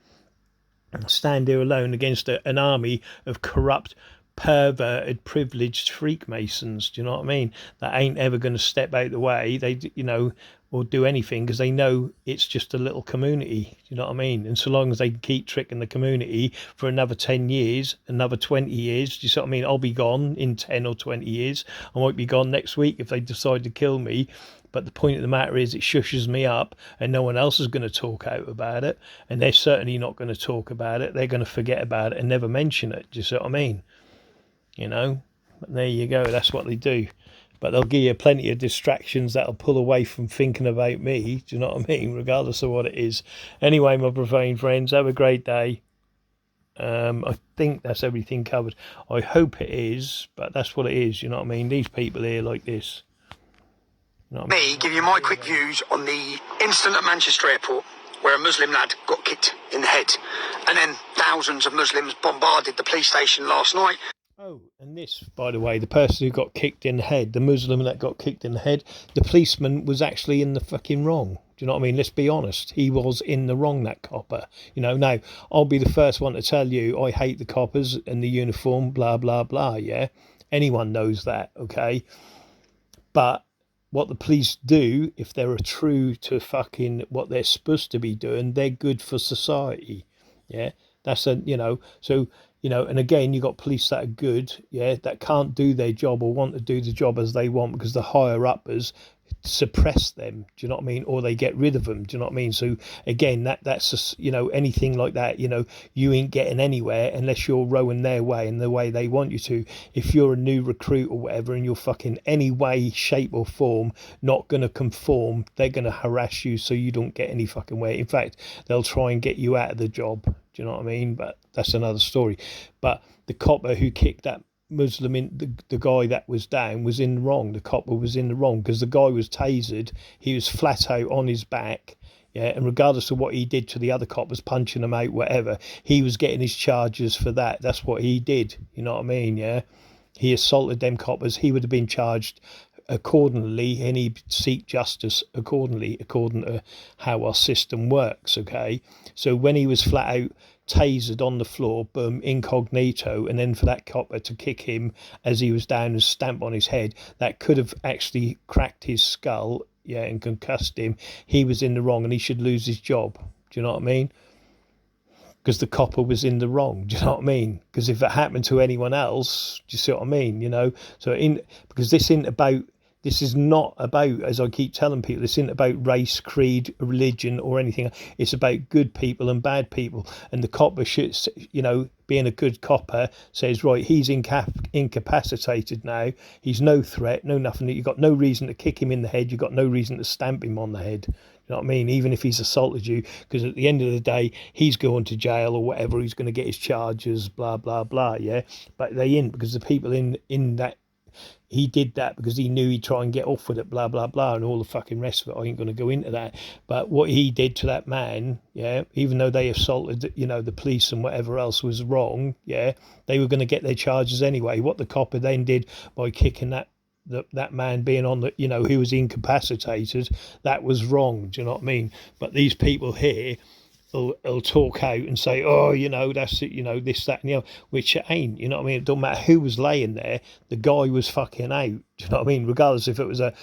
Speaker 9: I stand here alone against an army of corrupt, perverted, privileged Freakmasons. Do you know what I mean? That ain't ever going to step out the way. They, or do anything, because they know it's just a little community. You know what I mean? And so long as they keep tricking the community for another 10 years, another 20 years, do you see what I mean? I'll be gone in 10 or 20 years. I might be gone next week if they decide to kill me. But the point of the matter is, it shushes me up, and no one else is going to talk out about it. And they're certainly not going to talk about it. They're going to forget about it and never mention it. Do you see what I mean? But there you go. That's what they do. But they'll give you plenty of distractions that'll pull away from thinking about me. Do you know what I mean? Regardless of what it is. Anyway, my profane friends, have a great day. I think that's everything covered. I hope it is, but that's what it is. You know what I mean? These people here like this. You know what I mean?
Speaker 5: Me give you my quick views on the incident at Manchester Airport, where a Muslim lad got kicked in the head, and then thousands of Muslims bombarded the police station last night.
Speaker 9: Oh, and this, by the way, the person who got kicked in the head, the Muslim that got kicked in the head, the policeman was actually in the fucking wrong. Do you know what I mean? Let's be honest. He was in the wrong, that copper. Now, I'll be the first one to tell you I hate the coppers and the uniform, blah, blah, blah, yeah?
Speaker 1: Anyone knows that, okay? But what the police do, if they're true to fucking what they're supposed to be doing, they're good for society. Yeah, that's so and again, you got police that are good, yeah, that can't do their job or want to do the job as they want because the higher uppers suppress them, do you know what I mean, or they get rid of them, do you know what I mean? So again, that's just, anything like that, you ain't getting anywhere unless you're rowing their way and the way they want you to. If you're a new recruit or whatever and you're fucking any way, shape or form not going to conform, they're going to harass you so you don't get any fucking way. In fact, they'll try and get you out of the job, do you know what I mean? But that's another story. But the copper who kicked that Muslim in, the guy that was down was in the wrong. The copper was in the wrong because the guy was tasered. He was flat out on his back. Yeah, and regardless of what he did to the other coppers, punching them out, whatever, he was getting his charges for that. That's what he did. You know what I mean? Yeah, he assaulted them coppers. He would have been charged accordingly, and he'd seek justice accordingly, according to how our system works. Okay, so when he was flat out tasered on the floor, boom, incognito, and then for that copper to kick him as he was down and stamp on his head, that could have actually cracked his skull, yeah, and concussed him. He was in the wrong and he should lose his job. Do you know what I mean? Because the copper was in the wrong. Do you know what I mean? Because if it happened to anyone else, do you see what I mean? So because this is not about, as I keep telling people, this isn't about race, creed, religion or anything. It's about good people and bad people. And the copper should, being a good copper, says, right, he's incapacitated now. He's no threat, no nothing. You've got no reason to kick him in the head. You've got no reason to stamp him on the head. You know what I mean? Even if he's assaulted you, because at the end of the day, he's going to jail or whatever. He's going to get his charges, blah, blah, blah, yeah? But they ain't, because the people in that, he did that because he knew he'd try and get off with it, blah, blah, blah, and all the fucking rest of it. I ain't going to go into that. But what he did to that man, yeah, even though they assaulted, the police and whatever else was wrong, yeah, they were going to get their charges anyway. What the copper then did by kicking that man being on the, who was incapacitated, that was wrong, do you know what I mean? But these people here, He'll talk out and say, oh, that's it, this, that, and the other, which it ain't, you know what I mean? It don't matter who was laying there, the guy was fucking out, do you know what I mean? Regardless if it was a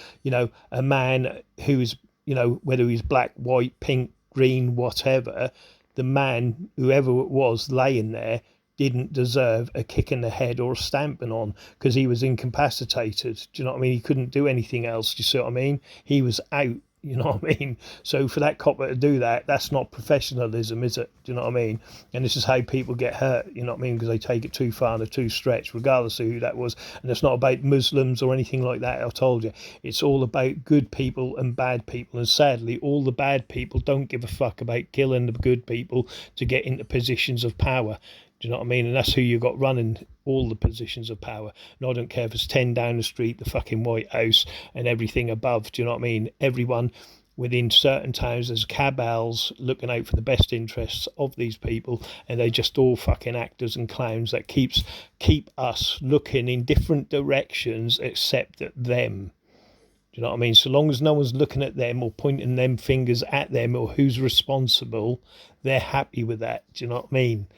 Speaker 1: man who was, whether he's black, white, pink, green, whatever, the man, whoever it was laying there, didn't deserve a kick in the head or a stamping on because he was incapacitated, do you know what I mean? He couldn't do anything else, do you see what I mean? He was out. You know what I mean? So for that copper to do that, that's not professionalism, is it? Do you know what I mean? And this is how people get hurt, you know what I mean? Because they take it too far and they're too stretched, regardless of who that was. And it's not about Muslims or anything like that, I told you. It's all about good people and bad people. And sadly, all the bad people don't give a fuck about killing the good people to get into positions of power. Do you know what I mean? And that's who you got running all the positions of power. And I don't care if it's 10 down the street, the fucking White House and everything above. Do you know what I mean? Everyone within certain towns, there's cabals looking out for the best interests of these people, and they're just all fucking actors and clowns that keep us looking in different directions except at them. Do you know what I mean? So long as no one's looking at them or pointing them fingers at them or who's responsible, they're happy with that. Do you know what I mean?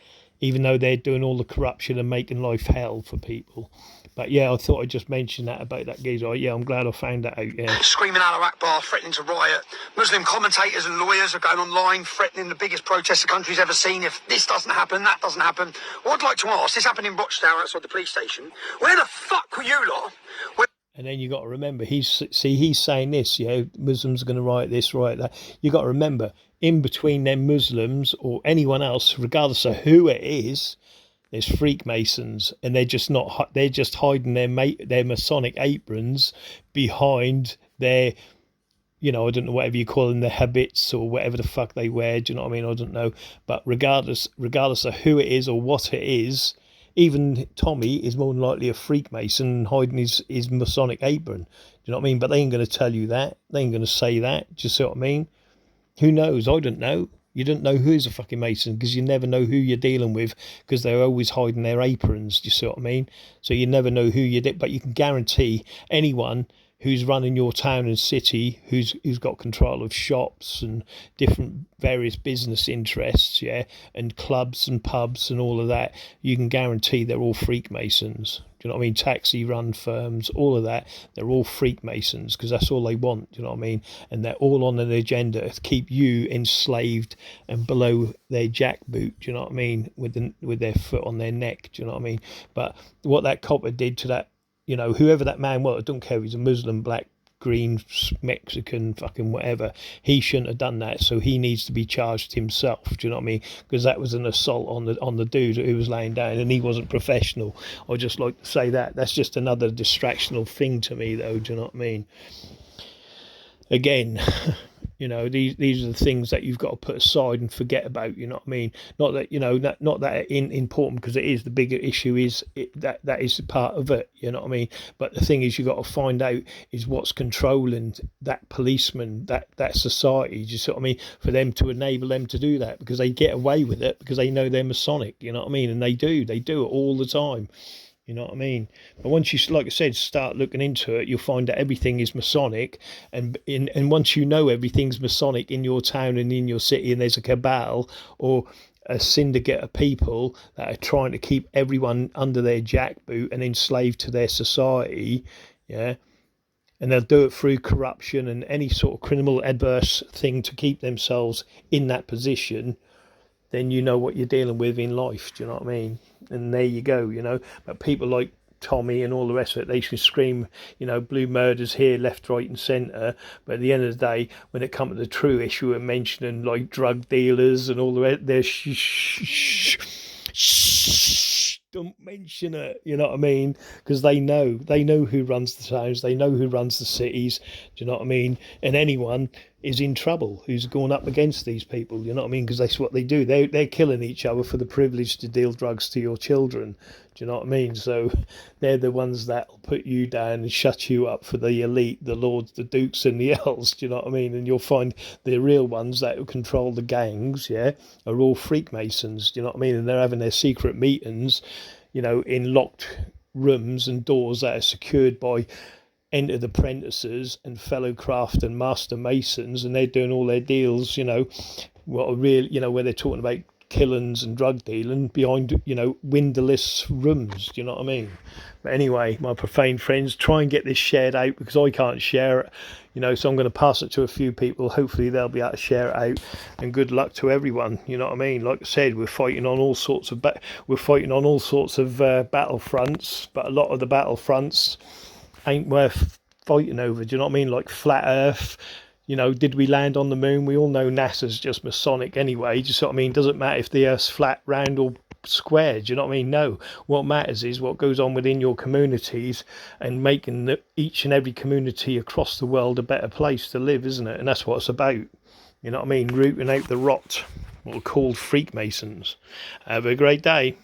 Speaker 1: Even though they're doing all the corruption and making life hell for people. But yeah, I thought I'd just mention that about that geezer. Yeah, I'm glad I found that out, yeah.
Speaker 5: Screaming Allah Akbar, threatening to riot. Muslim commentators and lawyers are going online threatening the biggest protest the country's ever seen. If this doesn't happen, that doesn't happen. Well, I'd like to ask, this happened in Rochdale outside the police station. Where the fuck were you lot?
Speaker 1: And then you got to remember, he's saying this, Muslims are going to riot this, riot that. You got to remember, in between them Muslims or anyone else, regardless of who it is, there's Freakmasons, and they're just hiding their Masonic aprons behind their, I don't know, whatever you call them, their habits or whatever the fuck they wear. Do you know what I mean? I don't know. But regardless of who it is or what it is, even Tommy is more than likely a Freakmason hiding his Masonic apron. Do you know what I mean? But they ain't going to tell you that. They ain't going to say that. Do you see what I mean? Who knows? I don't know. You don't know who's a fucking Mason because you never know who you're dealing with because they're always hiding their aprons. Do you see what I mean? So you never know who you did, but you can guarantee anyone
Speaker 9: who's running your town and city, who's got control of shops and different various business interests, yeah, and clubs and pubs and all of that, you can guarantee they're all Freemasons. Do you know what I mean? Taxi run firms, all of that, they're all Freemasons, because that's all they want. Do you know what I mean? And they're all on an agenda to keep you enslaved and below their jackboot. Do you know what I mean? With their foot on their neck. Do you know what I mean? But what that copper did to that, you know, whoever that man was, I don't care if he's a Muslim, black, green, Mexican, fucking whatever, he shouldn't have done that. So he needs to be charged himself. Do you know what I mean? Because that was an assault on the dude who was laying down, and he wasn't professional. I just like to say that. That's just another distractional thing to me, though. Do you know what I mean? Again, you know, these are the things that you've got to put aside and forget about. You know what I mean? Not that, you know, not that important, because it is. The bigger issue is that is part of it. You know what I mean? But the thing is, you've got to find out is what's controlling that policeman, that society. Do you see what I mean? For them to enable them to do that, because they get away with it because they know they're Masonic. You know what I mean? And they do it all the time. You know what I mean? But once you, like I said, start looking into it, you'll find that everything is Masonic. And once you know everything's Masonic in your town and in your city, and there's a cabal or a syndicate of people that are trying to keep everyone under their jackboot and enslaved to their society, yeah, and they'll do it through corruption and any sort of criminal adverse thing to keep themselves in that position, then you know what you're dealing with in life. Do you know what I mean? And there you go, you know. But people like Tommy and all the rest of it, they can scream, you know, blue murders here, left, right and centre. But at the end of the day, when it comes to the true issue of mentioning like drug dealers and all the rest, they're shh, don't mention it, you know what I mean? Because they know who runs the towns, they know who runs the cities, do you know what I mean? And anyone is in trouble who's gone up against these people, you know what I mean? Because that's what they do. They're killing each other for the privilege to deal drugs to your children, do you know what I mean? So they're the ones that'll put you down and shut you up for the elite, the lords, the dukes and the earls, do you know what I mean? And you'll find the real ones that control the gangs, yeah, are all Freemasons, do you know what I mean? And they're having their secret meetings, you know, in locked rooms and doors that are secured by entered apprentices and fellow craft and master masons, and they're doing all their deals, you know, what are real, you know, where they're talking about killings and drug dealing behind, you know, windowless rooms, do you know what I mean? But anyway, my profane friends, try and get this shared out, because I can't share it, you know, so I'm going to pass it to a few people. Hopefully they'll be able to share it out, and good luck to everyone, you know what I mean? Like I said, we're fighting on all sorts of battlefronts, but a lot of the battlefronts ain't worth fighting over, do you know what I mean? Like flat earth, you know, did we land on the moon? We all know NASA's just Masonic anyway, do you see what I mean? Doesn't matter if the earth's flat, round or square, do you know what I mean? No, what matters is what goes on within your communities and making each and every community across the world a better place to live, isn't it? And that's what it's about, you know what I mean? Rooting out the rot, what are called Freemasons. Have a great day.